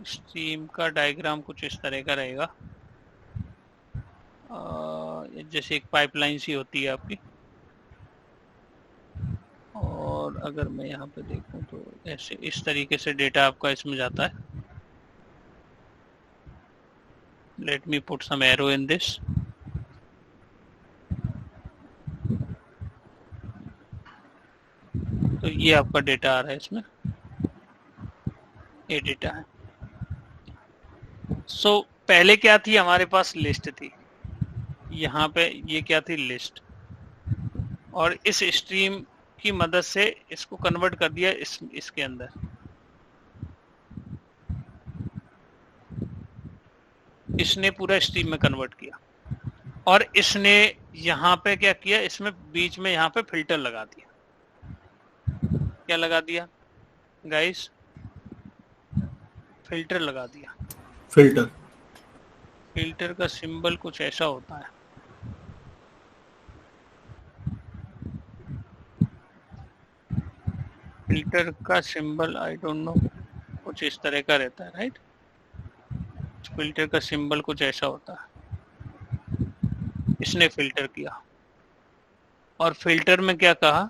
स्ट्रीम का डायग्राम कुछ इस तरह का रहेगा, जैसे एक पाइपलाइन सी होती है आपकी। और अगर मैं यहाँ पे देखूं तो ऐसे इस तरीके से डेटा आपका इसमें जाता है। Let me put some arrow in this. तो ये आपका डेटा आ रहा है इसमें, ये डेटा है। सो पहले क्या थी, हमारे पास लिस्ट थी। यहाँ पे ये क्या थी, लिस्ट। और इस स्ट्रीम की मदद से इसको कन्वर्ट कर दिया इसके अंदर। इसने पूरा स्ट्रीम में कन्वर्ट किया। और इसने यहाँ पे क्या किया, इसमें बीच में यहाँ पे फिल्टर लगा दिया। क्या लगा दिया गाइस? फिल्टर लगा दिया। फिल्टर। फिल्टर का सिंबल कुछ ऐसा होता है। फिल्टर का सिंबल आई डोंट नो, कुछ इस तरह का रहता है, राइट? फिल्टर का सिंबल कुछ ऐसा होता है। इसने फिल्टर किया और फिल्टर में क्या कहा,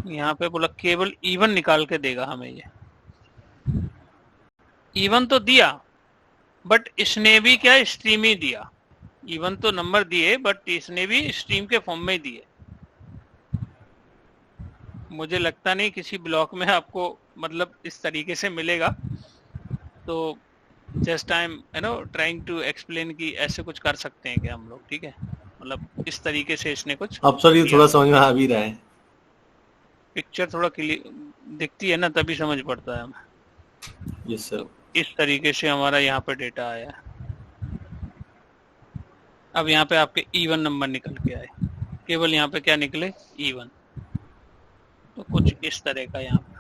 यहाँ पे बोला केवल इवन निकाल के देगा हमें। ये इवन तो दिया, बट इसने भी क्या, स्ट्रीम ही दिया। इवन तो नंबर दिए, बट इसने भी स्ट्रीम के फॉर्म में दिए। मुझे लगता नहीं किसी ब्लॉक में आपको मतलब इस तरीके से मिलेगा। तो just I am trying to explain कि ऐसे कुछ कर सकते हैं क्या हम लोग, ठीक है? मतलब इस तरीके से इसने कुछ। अब सर ये थोड़ा समझ में आ भी रहा है। पिक्चर थोड़ा क्लियर दिखती है ना, तभी समझ पड़ता है हमें। Yes sir. इस तरीके से हमारा यहाँ पे डेटा आया है। अब यहाँ पे आपके इवन नंबर निकल के आए, केवल यहाँ पे क्या निकले, इवन। तो कुछ इस तरह का यहाँ पे।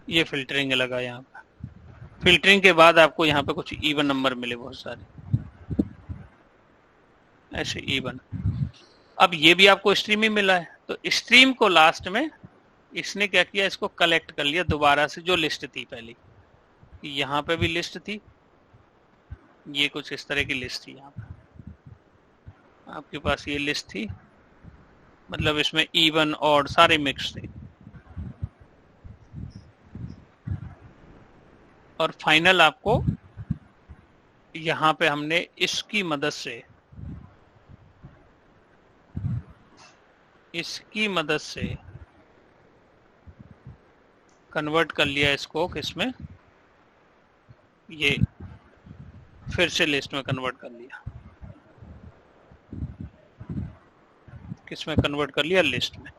ये फिल्टरिंग लगा यहाँ पे। फिल्टरिंग के बाद आपको यहाँ पे कुछ इवन नंबर मिले बहुत सारे, ऐसे इवन। अब ये भी आपको स्ट्रीम ही मिला है। तो स्ट्रीम को लास्ट में इसने क्या किया, इसको कलेक्ट कर लिया दोबारा से, जो लिस्ट थी पहले। यहाँ पे भी लिस्ट थी, ये कुछ इस तरह की लिस्ट थी। यहाँ पे आपके पास ये लिस्ट थी, मतलब इसमें इवन और सारे मिक्स थे। और फाइनल आपको यहाँ पे हमने इसकी मदद से कन्वर्ट कर लिया इसको किसमें, ये फिर से लिस्ट में कन्वर्ट कर लिया। किसमें कन्वर्ट कर लिया, लिस्ट में।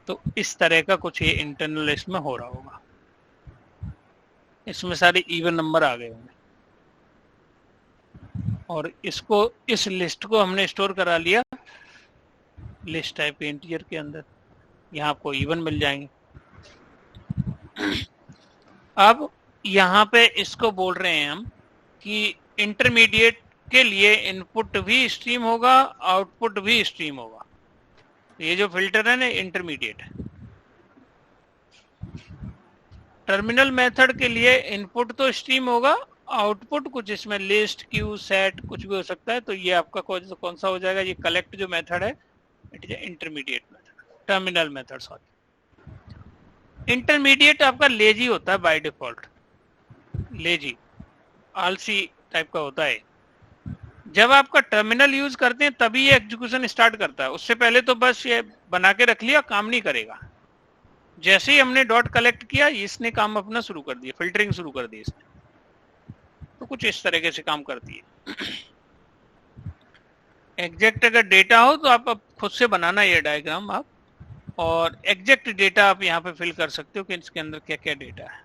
तो इस तरह का कुछ ये इंटरनल लिस्ट में हो रहा होगा। इसमें सारे इवन नंबर आ गए होंगे और इसको, इस लिस्ट को हमने स्टोर करा लिया लिस्ट टाइप के इंटीजर के अंदर। यहाँ आपको इवन मिल जाएंगे। अब यहाँ पे इसको बोल रहे हैं हम कि इंटरमीडिएट के लिए इनपुट भी स्ट्रीम होगा, आउटपुट भी स्ट्रीम होगा। ये जो फिल्टर है ना, इंटरमीडिएट है। टर्मिनल मेथड के लिए इनपुट तो स्ट्रीम होगा, आउटपुट कुछ इसमें लिस्ट, क्यू, सेट कुछ भी हो सकता है। तो ये आपका कौन सा हो जाएगा, ये कलेक्ट जो मेथड है, it is intermediate method, terminal method. Sorry, intermediate आपका लेजी होता है बाय डिफॉल्ट। लेजी, आलसी टाइप का होता है। जब आपका टर्मिनल यूज करते हैं तभी ये एग्जीक्यूशन स्टार्ट करता है। उससे पहले तो बस ये बना के रख लिया, काम नहीं करेगा। जैसे ही हमने डॉट कलेक्ट किया इसने काम अपना शुरू कर दिया, फिल्टरिंग शुरू कर दी इसने। तो कुछ इस तरीके से काम करती है। एग्जैक्ट अगर डेटा हो तो आप अब खुद से बनाना ये डायग्राम आप, और एग्जैक्ट डेटा आप यहाँ पे फिल कर सकते हो कि इसके अंदर क्या क्या डेटा है,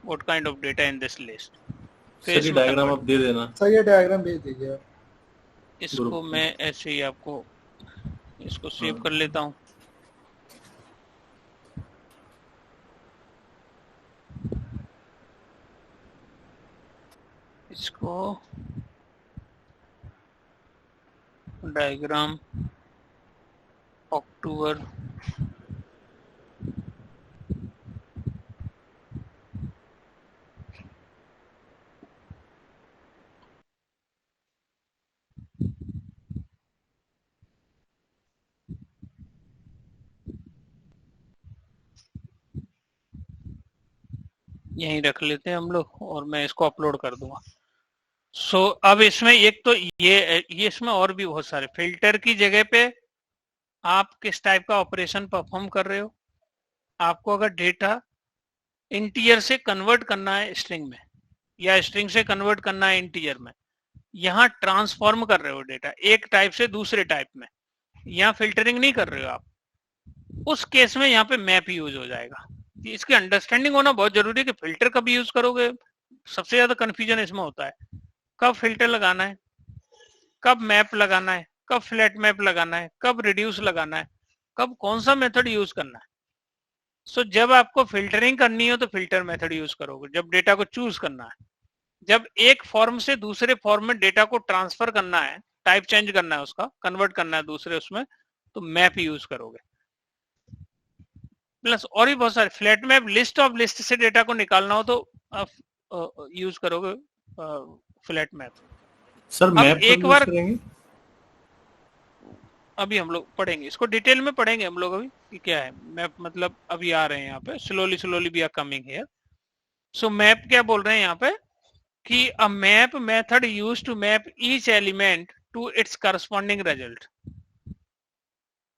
what kind of data in this list. Sir ये डायग्राम आप दे देना। सर ये डायग्राम भेज दीजिए आप। इसको मैं ऐसे ही आपको इसको सेव कर लेता हूँ। इसको डायग्राम अक्टूबर यहीं रख लेते हैं हम लोग, और मैं इसको अपलोड कर दूंगा। सो अब इसमें एक तो ये इसमें और भी बहुत सारे फिल्टर की जगह पे आप किस टाइप का ऑपरेशन परफॉर्म कर रहे हो। आपको अगर डेटा इंटीजर से कन्वर्ट करना है स्ट्रिंग में, या स्ट्रिंग से कन्वर्ट करना है इंटीजर में, यहाँ ट्रांसफॉर्म कर रहे हो डेटा एक टाइप से दूसरे टाइप में, यहाँ फिल्टरिंग नहीं कर रहे हो आप, उस केस में यहाँ पे मैप यूज हो जाएगा। इसकी अंडरस्टैंडिंग होना बहुत जरूरी है कि फिल्टर कब यूज करोगे। सबसे ज्यादा कंफ्यूजन इसमें होता है, कब फिल्टर लगाना है, कब मैप लगाना है, कब फ्लैट मैप लगाना है, कब रिड्यूस लगाना है, कब कौन सा मेथड यूज करना है। सो जब आपको फिल्टरिंग करनी हो तो फिल्टर मेथड यूज करोगे। जब डेटा को चूज करना है, जब एक फॉर्म से दूसरे फॉर्म में डेटा को ट्रांसफर करना है, टाइप चेंज करना है, उसका कन्वर्ट करना है दूसरे उसमें, तो मैप यूज करोगे। प्लस और भी बहुत सारे flat map, list of list से डेटा को निकालना हो तो यूज करोगे फ्लैट मैप। सर मैप एक बार करेंगे, अभी हम लोग पढ़ेंगे इसको, डिटेल में पढ़ेंगे हम लोग अभी कि क्या है मैप। मतलब अभी आ रहे हैं यहाँ पे, slowly we are coming here. So map क्या बोल रहे हैं यहाँ पे कि a map method used to map each element to its corresponding result.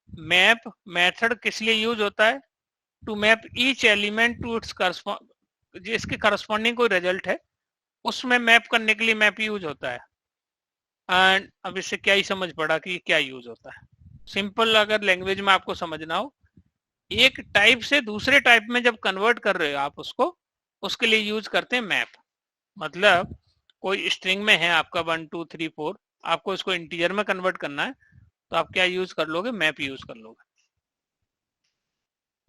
Map method किस लिए यूज होता है? To map each element to its जिसके करस्पॉन्डिंग कोई रिजल्ट है उसमें मैप करने के लिए मैप यूज होता है। एंड अब इससे क्या ही समझ पड़ा कि क्या यूज होता है। सिंपल अगर लैंग्वेज में आपको समझना हो, एक टाइप से दूसरे टाइप में जब कन्वर्ट कर रहे हो आप उसको, उसके लिए यूज करते हैं मैप। मतलब कोई स्ट्रिंग में है आपका 1 2 3 4, आपको इसको इंटीजर में कन्वर्ट करना है तो आप क्या यूज कर लोगे? मैप यूज कर लोगे।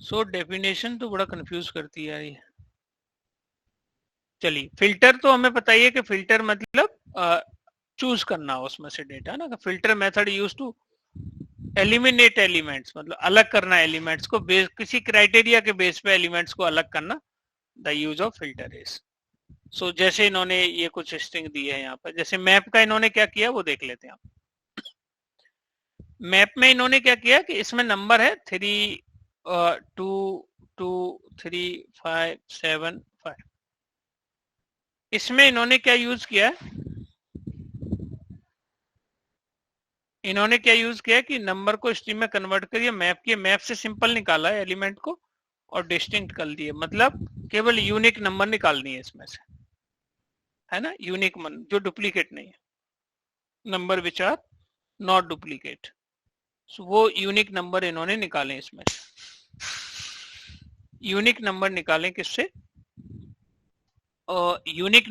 सो डेफिनेशन तो बड़ा कंफ्यूज करती है यार ये। चलिए, फिल्टर तो हमें पता ही है कि फिल्टर मतलब चूज करना उसमें से डेटा ना। Filter method use to eliminate elements, मतलब अलग करना एलिमेंट्स को, बेस किसी क्राइटेरिया के बेस पे एलिमेंट्स को अलग करना। The use of filter is. So जैसे इन्होंने ये कुछ स्ट्रिंग दी है यहाँ पर, जैसे मैप का इन्होंने क्या किया वो देख लेते हैं आप। मैप में इन्होंने क्या किया कि इसमें नंबर है 3 2 2 3 5 7 5। इसमें इन्होंने क्या यूज किया है? इन्होंने क्या यूज किया कि नंबर को स्ट्रिंग में कन्वर्ट करिए, मैप किए, मैप से सिंपल निकाला है एलिमेंट को और डिस्टिंक्ट कर दिए। मतलब केवल यूनिक नंबर निकालनी है इसमें से, है ना, यूनिक जो डुप्लीकेट नहीं है, number which are not duplicate. वो यूनिक नंबर इन्होंने निकाले इसमें से। यूनिक नंबर निकालें किससे? यूनिक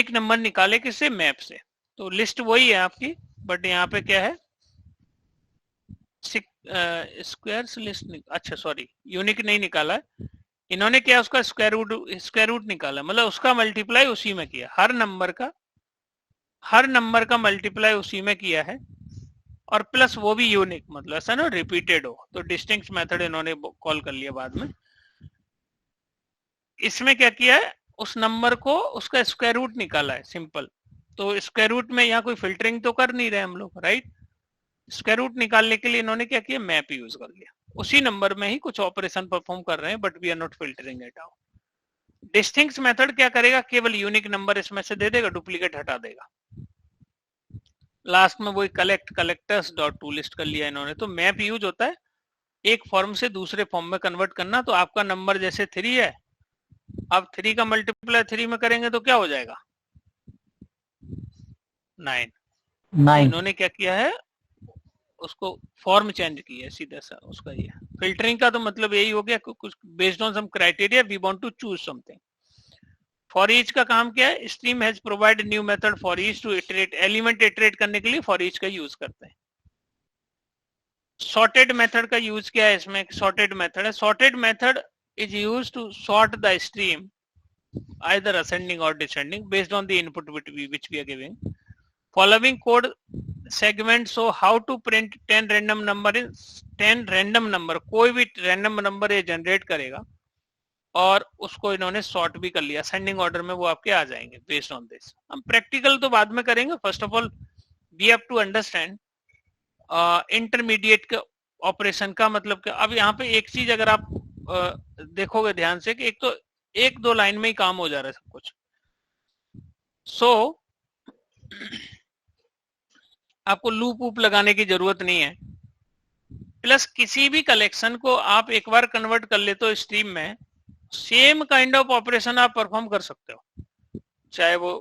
नंबर निकाले किससे? मैप से। तो लिस्ट वही है आपकी, बट यहाँ पे क्या है? Squares list. अच्छा सॉरी, यूनिक नहीं निकाला है इन्होंने, क्या उसका स्क्वायर रूट निकाला, मतलब उसका मल्टीप्लाई उसी में किया। हर नंबर का मल्टीप्लाई उसी में किया है, और प्लस वो भी यूनिक, मतलब ऐसा ना रिपीटेड हो। तो डिस्टिंक्ट मेथड इन्होंने कॉल कर लिया बाद में। इसमें क्या किया है? उस नंबर को उसका स्क्वायर रूट निकाला है, सिंपल। तो स्क्वायर रूट में यहाँ कोई फिल्टरिंग तो कर नहीं रहे हम लोग, राइट। स्क्वायर रूट निकालने के लिए इन्होंने क्या किया? मैप यूज कर लिया। उसी नंबर में ही कुछ ऑपरेशन परफॉर्म कर रहे हैं, but we are not filtering it out. Distinct method क्या करेगा? केवल यूनिक नंबर इसमें से दे देगा, डुप्लीकेट हटा देगा। लास्ट में वही कलेक्टर्स डॉट टू लिस्ट कर लिया इन्होंने। तो मैप यूज होता है एक फॉर्म से दूसरे फॉर्म में कन्वर्ट करना। तो आपका नंबर जैसे 3 है, अब 3 का मल्टीप्लाई 3 में करेंगे तो क्या हो जाएगा 9। तो 9। इन्होंने क्या किया है, उसको फॉर्म चेंज किया है सीधा सा उसका। ये फिल्टरिंग का तो मतलब यही हो गया कि कुछ based on some criteria we want to choose something. For each का काम क्या है, stream has provide new method for each to iterate, element iterate करने के लिए फॉर ईच का यूज करते हैं। सॉर्टेड मेथड का यूज क्या है इसमें, सॉर्टेड मेथड है, sorted method is use to sort the stream either ascending or descending based on the input which we are giving. Following code segment so how to print 10 random number in 10 random number, कोई भी random number ये generate करेगा और उसको इन्होंने sort भी कर लिया, असेंडिंग ऑर्डर में वो आपके आ जाएंगे बेस्ड ऑन दिस। हम प्रैक्टिकल तो बाद में करेंगे। First of all we have to understand intermediate के ऑपरेशन का मतलब क्या। अब यहाँ पे एक चीज अगर आप देखोगे ध्यान से कि एक तो 1-2 लाइन में ही काम हो जा रहा है सब कुछ। सो आपको लूप वूप लगाने की जरूरत नहीं है। प्लस किसी भी कलेक्शन को आप एक बार कन्वर्ट कर ले तो स्ट्रीम में सेम काइंड ऑफ ऑपरेशन आप परफॉर्म कर सकते हो, चाहे वो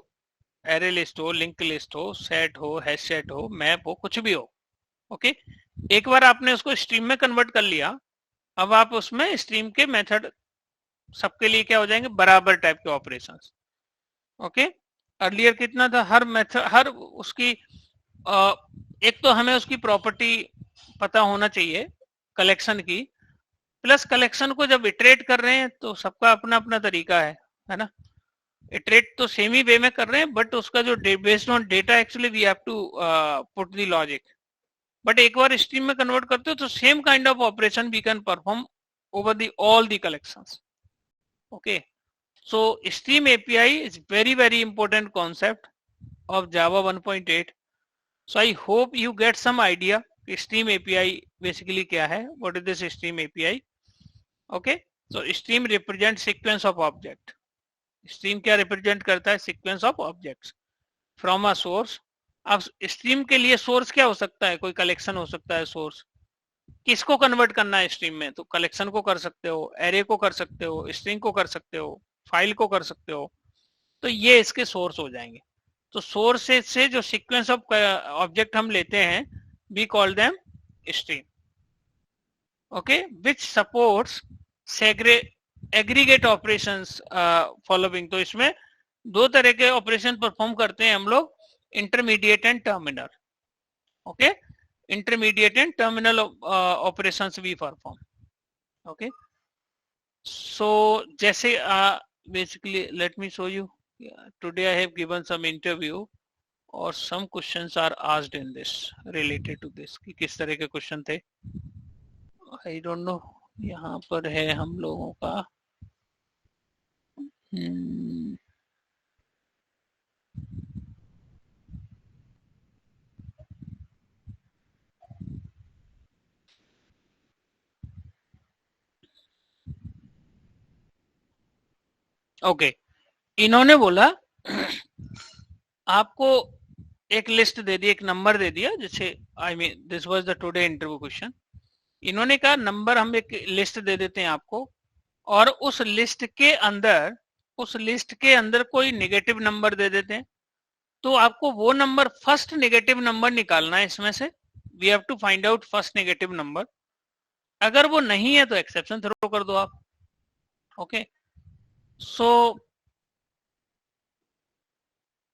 एरे लिस्ट हो, लिंक लिस्ट हो, सेट हो, हैश सेट हो, मैप हो, कुछ भी हो। ओके, एक बार आपने उसको स्ट्रीम में कन्वर्ट कर लिया, अब आप उसमें स्ट्रीम के मेथड सबके लिए क्या हो जाएंगे, बराबर टाइप के ऑपरेशंस। ओके, अर्लियर कितना था, हर मेथड हर उसकी एक तो हमें उसकी प्रॉपर्टी पता होना चाहिए कलेक्शन की, प्लस कलेक्शन को जब इटरेट कर रहे हैं तो सबका अपना अपना तरीका है ना। इटरेट तो सेम ही वे में कर रहे हैं, बट उसका जो based on data actually we have to put the logic. But एक बार स्ट्रीम में कन्वर्ट करते हो तो same kind of operation we can perform over the all the collections. Okay, so Stream API is very important concept of Java 1.8. So I hope you get some idea Stream API basically क्या है, what is this Stream API. Okay, so Stream represents sequence of object. Stream क्या represent करता है, sequence of objects from a source. अब Stream के लिए source क्या हो सकता है, कोई collection हो सकता है source। किसको कन्वर्ट करना है स्ट्रीम में, तो कलेक्शन को कर सकते हो, एरे को कर सकते हो, स्ट्रिंग को कर सकते हो, फाइल को कर सकते हो। तो ये इसके सोर्स हो जाएंगे। तो सोर्स से जो सीक्वेंस ऑफ ऑब्जेक्ट हम लेते हैं we call them stream. Okay, which supports aggregate operations following. तो इसमें 2 तरह के ऑपरेशन परफॉर्म करते हैं हम लोग, intermediate and terminal. Okay, intermediate and terminal operations we perform. Okay, so जैसे basically let me show you. Today I have given some interview or some questions are asked in this related to this कि किस तरह के question थे, I don't know। यहाँ पर है हम लोगों का ओके, इन्होंने बोला आपको एक लिस्ट दे दी, एक नंबर दे दिया, जैसे I mean this was the today interview question. इन्होंने कहा नंबर हम एक लिस्ट दे देते हैं आपको, और उस लिस्ट के अंदर कोई नेगेटिव नंबर दे देते हैं। तो आपको वो नंबर, फर्स्ट नेगेटिव नंबर निकालना है इसमें से। We have to find out first negative number. अगर वो नहीं है तो एक्सेप्शन थ्रो कर दो आप। Okay, so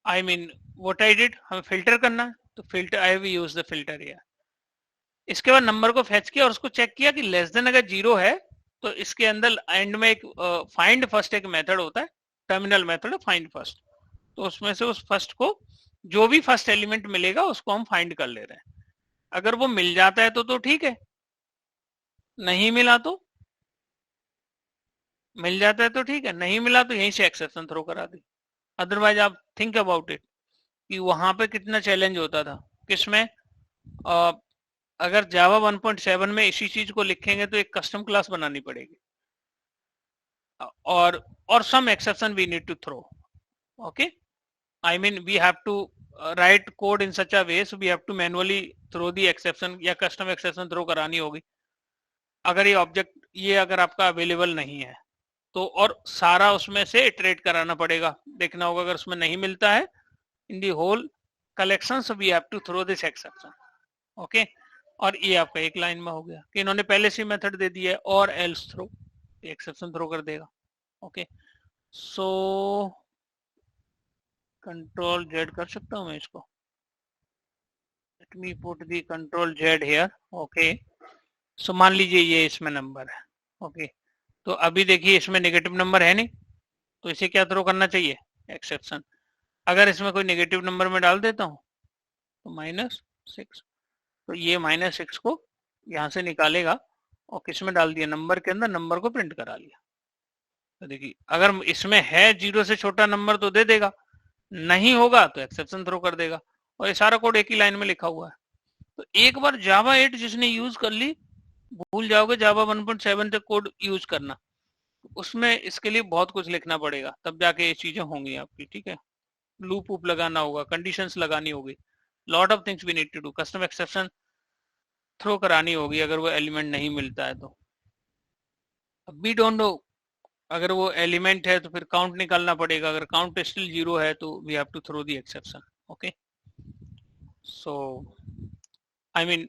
I mean what I did, हमें फिल्टर करना है तो filter, I have used the filter here. इसके बाद नंबर को फेच किया और उसको चेक किया कि लेस देन अगर 0 है तो इसके अंदर एंड में एक फाइंड फर्स्ट एक मेथड होता है, टर्मिनल मेथड है फाइंड फर्स्ट। तो उसमें से उस फर्स्ट को जो भी फर्स्ट एलिमेंट मिलेगा उसको हम फाइंड कर ले रहे हैं। अगर वो मिल जाता है तो ठीक है, नहीं मिला तो, मिल जाता है तो ठीक है, नहीं मिला तो यहीं से एक्सेप्शन थ्रो करा दी। अदरवाइज आप थिंक अबाउट इट कि वहां पे कितना चैलेंज होता था, किसमें अगर जावा 1.7 में इसी चीज को लिखेंगे तो एक कस्टम क्लास बनानी पड़ेगी, और some exception we need to throw. Okay, I mean we have to write code in such a way, so we have to manually throw the exception या कस्टम एक्सेप्शन थ्रो करानी होगी। अगर ये object ये अगर आपका अवेलेबल नहीं है तो और सारा उसमें से इटरेट कराना पड़ेगा, देखना होगा अगर उसमें नहीं मिलता है in the whole collection, so we have to throw this exception. Okay, और ये आपका एक लाइन में हो गया कि इन्होंने पहले से मेथड दे दिया है और एल्स थ्रो, एक्सेप्शन थ्रो कर देगा। ओके, सो कंट्रोल जेड कर सकता हूं मैं इसको, let me put the control Z here. Okay, so मान लीजिए ये इसमें नंबर है। ओके, तो अभी देखिए इसमें नेगेटिव नंबर है नहीं, तो इसे क्या थ्रो करना चाहिए, एक्सेप्शन। अगर इसमें कोई नेगेटिव नंबर में डाल देता हूँ तो -6, तो ये -6 को यहाँ से निकालेगा और किस में डाल दिया, नंबर के अंदर, नंबर को प्रिंट करा लिया। तो देखिए अगर इसमें है 0 से छोटा नंबर तो दे देगा, नहीं होगा तो एक्सेप्शन थ्रो कर देगा, और ये सारा कोड एक ही लाइन में लिखा हुआ है। तो एक बार जावा 8 जिसने यूज कर ली, भूल जाओगे जावा 1.7 तक कोड यूज करना, उसमें इसके लिए बहुत कुछ लिखना पड़ेगा, तब जाके ये चीजें होंगी आपकी। ठीक है, लूप वूप लगाना होगा, कंडीशंस लगानी होगी, lot of things we need to do, custom exception throw करानी होगी अगर वो एलिमेंट नहीं मिलता है तो। अब वी डोंट नो, अगर वो एलिमेंट है तो फिर काउंट निकालना पड़ेगा, अगर काउंट स्टिल 0 है तो we have to throw the exception. Okay, so I mean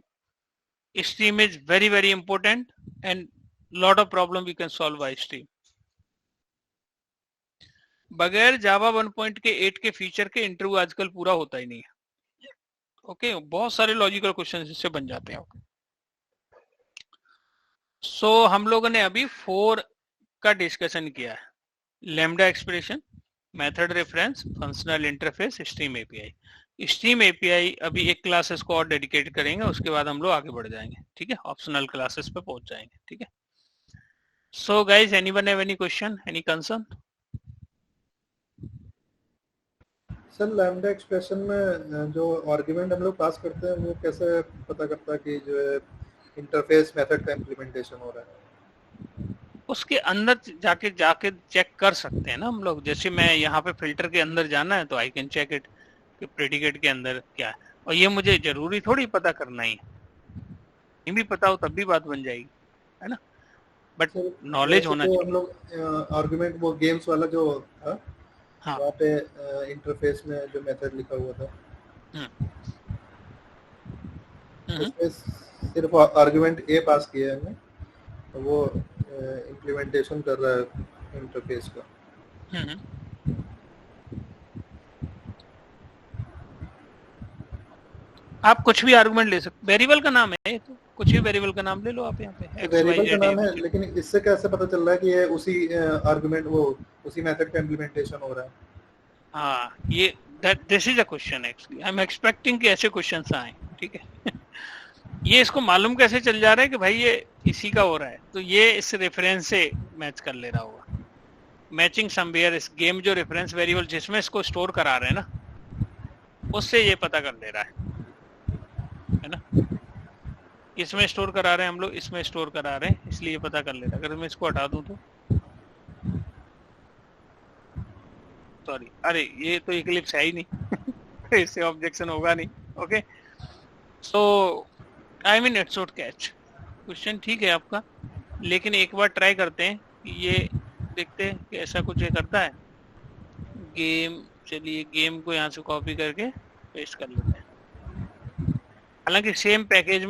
stream is very very important and lot of problem we can solve by stream। बगैर जावा 1.8 के फीचर के इंटरव्यू आजकल पूरा होता ही नहीं है। ओके, बहुत सारे लॉजिकल क्वेश्चन इससे बन जाते हैं। सो हम लोगों ने अभी 4 का डिस्कशन किया है, lambda expression, method reference, functional interface, stream API. Stream API अभी एक क्लासेस को और डेडिकेट करेंगे, उसके बाद हम लोग आगे बढ़ जाएंगे। ठीक है, ऑप्शनल क्लासेस पे पहुंच जाएंगे। ठीक है, so guys anyone have any question, any concern? Sir lambda expression में जो आर्गुमेंट हम लोग पास करते हैं वो कैसे पता करता है कि जो है इंटरफेस मेथड का इम्प्लीमेंटेशन हो रहा है? उसके अंदर जाके जाके चेक कर सकते हैं ना हम लोग, जैसे मैं यहाँ पे फिल्टर के अंदर जाना है तो आई कैन चेक इट कि प्रेडिकेट के अंदर क्या है, और ये मुझे जरूरी थोड़ी पता करना ही है, नहीं भी पता हो तब भी बात बन जाएगी, है ना, बट सर नॉलेज वैसे होना तो हम चाहिए। लोग आर्गुमेंट वो गेम्स वाला जो था हाँ, वहाँ पे इंटरफेस में जो मेथड लिखा हुआ था हम्म, हम्म, उसमें सिर्फ आर्गुमेंट ए पास किया है हमने, तो वो इम्प्लीमेंटेशन कर रहा है इंटरफेस का। हम्म। आप कुछ भी आर्गुमेंट ले सकते, वेरिएबल का नाम है तो कुछ भी वेरिएबल का नाम ले लो आप, यहाँ पे एक्स वाई वेरिएबल का जेड नाम है, एबीसी। लेकिन इससे कैसे पता चल रहा है कि ये उसी आर्गुमेंट वो उसी मेथड का इम्प्लीमेंटेशन हो रहा है? हाँ, ये this is a question actually, I am expecting कि ऐसे क्वेश्चन आए। ठीक है ये इसको मालूम कैसे चल जा रहा है कि भाई ये इसी का हो रहा है, तो ये इस रेफरेंस से मैच कर ले रहा होगा, मैचिंग समवेयर, इस गेम जो रेफरेंस वेरिएबल जिसमें इसको स्टोर करा रहे हैं ना, उससे ये पता कर ले रहा है ना, इसमें स्टोर करा रहे हैं हम लोग, इसमें स्टोर करा रहे हैं, इसलिए ये पता कर ले रहा है। अगर मैं इसको हटा दूं तो सॉरी, अरे ये तो इक्लिप्स है ही नहीं इससे ऑब्जेक्शन होगा नहीं। Okay, so I mean it's not catch question, ठीक है आपका, लेकिन एक बार ट्राई करते हैं कि ये देखते हैं कि ऐसा कुछ ये करता है। गेम, चलिए गेम को यहाँ से कॉपी करके पेस्ट कर लेते हैं, हालांकि सेम पैकेज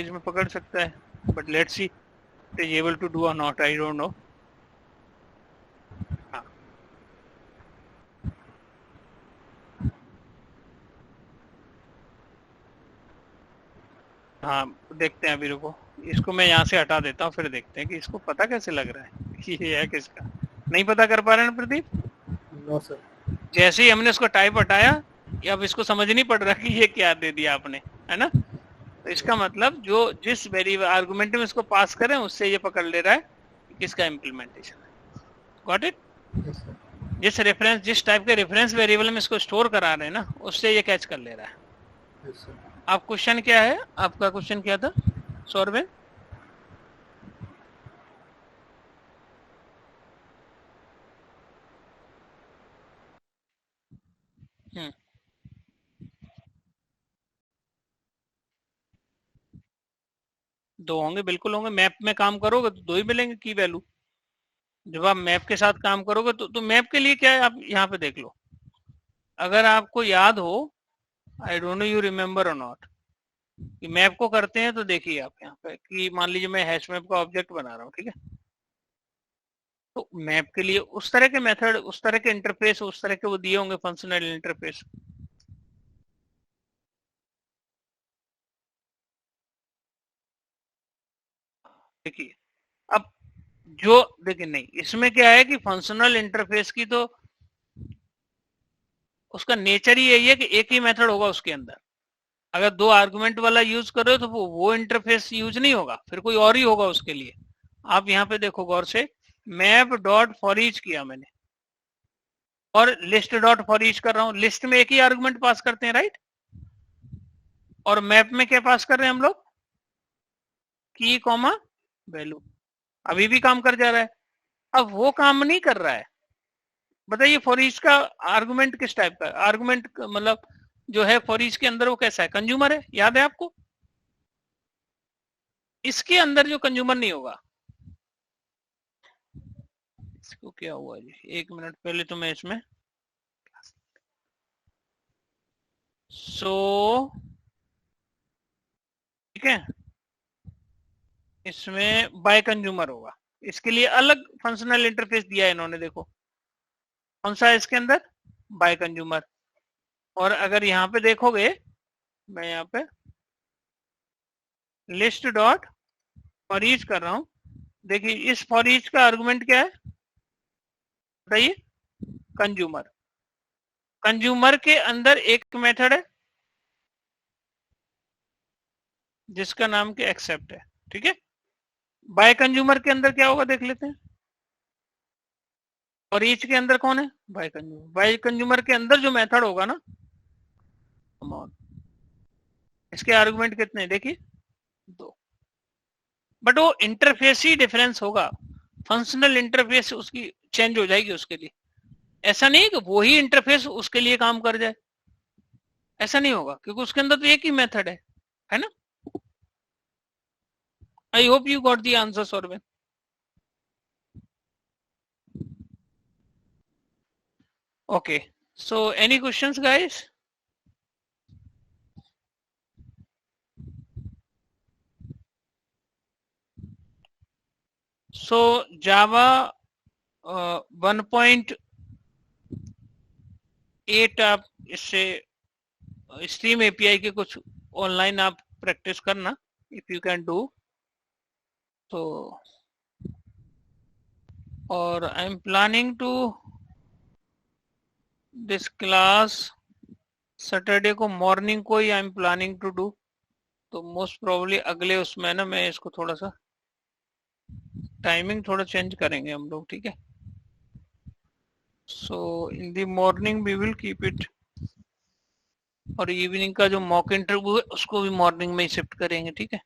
में पकड़ सकता है, but let's see it is able to do और नॉट, आई डोंट नो। हाँ, हाँ देखते हैं, अभी रुको, इसको मैं यहाँ से हटा देता हूँ, फिर देखते हैं कि इसको पता कैसे लग रहा है कि ये है किसका। नहीं पता कर पा रहे हैं ना प्रदीप? No sir. जैसे ही हमने उसको टाइप हटाया, अब इसको समझ नहीं पड़ रहा कि ये क्या दे दिया आपने, है ना, तो इसका मतलब जो जिस वेरिएबल आर्गुमेंट में इसको पास करें उससे ये पकड़ ले रहा है कि किसका इम्प्लीमेंटेशन है। Got it? Yes sir. जिस टाइप के रेफरेंस वेरिएबल में इसको स्टोर करा रहे हैं ना, उससे ये कैच कर ले रहा है। Yes sir. आप क्वेश्चन क्या है, आपका क्वेश्चन क्या था सौरभेन? हम्म, 2 होंगे, बिल्कुल होंगे। मैप में काम करोगे तो 2 ही मिलेंगे की वैल्यू। जब आप मैप के साथ काम करोगे तो मैप के लिए क्या है, आप यहाँ पे देख लो। अगर आपको याद हो, आई डोंट नो यू रिमेम्बर और नॉट, कि मैप को करते हैं तो देखिए आप यहाँ पे कि मान लीजिए मैं हैश मैप का ऑब्जेक्ट बना रहा हूँ, ठीक है। तो मैप के लिए उस तरह के मेथड, उस तरह के इंटरफेस, उस तरह के वो दिए होंगे फंक्शनल इंटरफेस। देखिए अब जो देखिए नहीं, इसमें क्या है कि फंक्शनल इंटरफेस की तो उसका नेचर ही यही है कि एक ही मेथड होगा उसके अंदर। अगर 2 आर्गुमेंट वाला यूज कर रहे हो तो वो इंटरफेस यूज नहीं होगा, फिर कोई और ही होगा उसके लिए। आप यहाँ पे देखो गौर से, मैप डॉट फॉर ईच किया मैंने और लिस्ट डॉट फॉर ईच कर रहा हूं। लिस्ट में एक ही आर्गुमेंट पास करते हैं, राइट। और मैप में क्या पास कर रहे हैं हम लोग, की कॉमा वैल्यू। अभी भी काम कर जा रहा है। अब वो काम नहीं कर रहा है। बताइए फॉर ईच का आर्गुमेंट किस टाइप का, आर्गुमेंट मतलब जो है फॉर ईच के अंदर वो कैसा है, कंज्यूमर है, याद है आपको। इसके अंदर जो कंज्यूमर नहीं होगा, इसको क्या हुआ जी, 1 मिनट पहले तो मैं इसमें ठीक है, इसमें बाय कंज्यूमर होगा। इसके लिए अलग फंक्शनल इंटरफेस दिया है इन्होंने, देखो कौन सा है इसके अंदर, बाय कंज्यूमर। और अगर यहाँ पे देखोगे, मैं यहाँ पे लिस्ट डॉट फॉर ईच कर रहा हूं, देखिए इस फॉर ईच का आर्गुमेंट क्या है बताइए, कंज्यूमर। कंज्यूमर के अंदर एक मेथड है जिसका नाम के एक्सेप्ट है, ठीक है। बाय कंज्यूमर के अंदर क्या होगा देख लेते हैं। और ईच के अंदर कौन है, बाय कंज्यूमर। बाय कंज्यूमर के अंदर जो मेथड होगा ना, इसके आर्गुमेंट कितने हैं देखिए, 2। बट वो इंटरफेस ही डिफरेंस होगा, फंक्शनल इंटरफेस उसकी चेंज हो जाएगी उसके लिए। ऐसा नहीं है कि वो ही इंटरफेस उसके लिए काम कर जाए, ऐसा नहीं होगा, क्योंकि उसके अंदर तो एक ही मेथड है ना। I hope you got the answer Saurabh. Okay, so any questions guys? So Java 1.8 आप इससे स्ट्रीम एपीआई के कुछ ऑनलाइन आप प्रैक्टिस करना, इफ यू कैन डू तो। और I am planning to this class Saturday को मॉर्निंग को ही I am planning to do, तो मोस्ट प्रोबेबली अगले उसमें ना मैं इसको थोड़ा सा टाइमिंग थोड़ा चेंज करेंगे हम लोग, ठीक है। So in the morning we will keep it, और इवनिंग का जो मॉक इंटरव्यू है उसको भी मॉर्निंग में ही शिफ्ट करेंगे, ठीक है।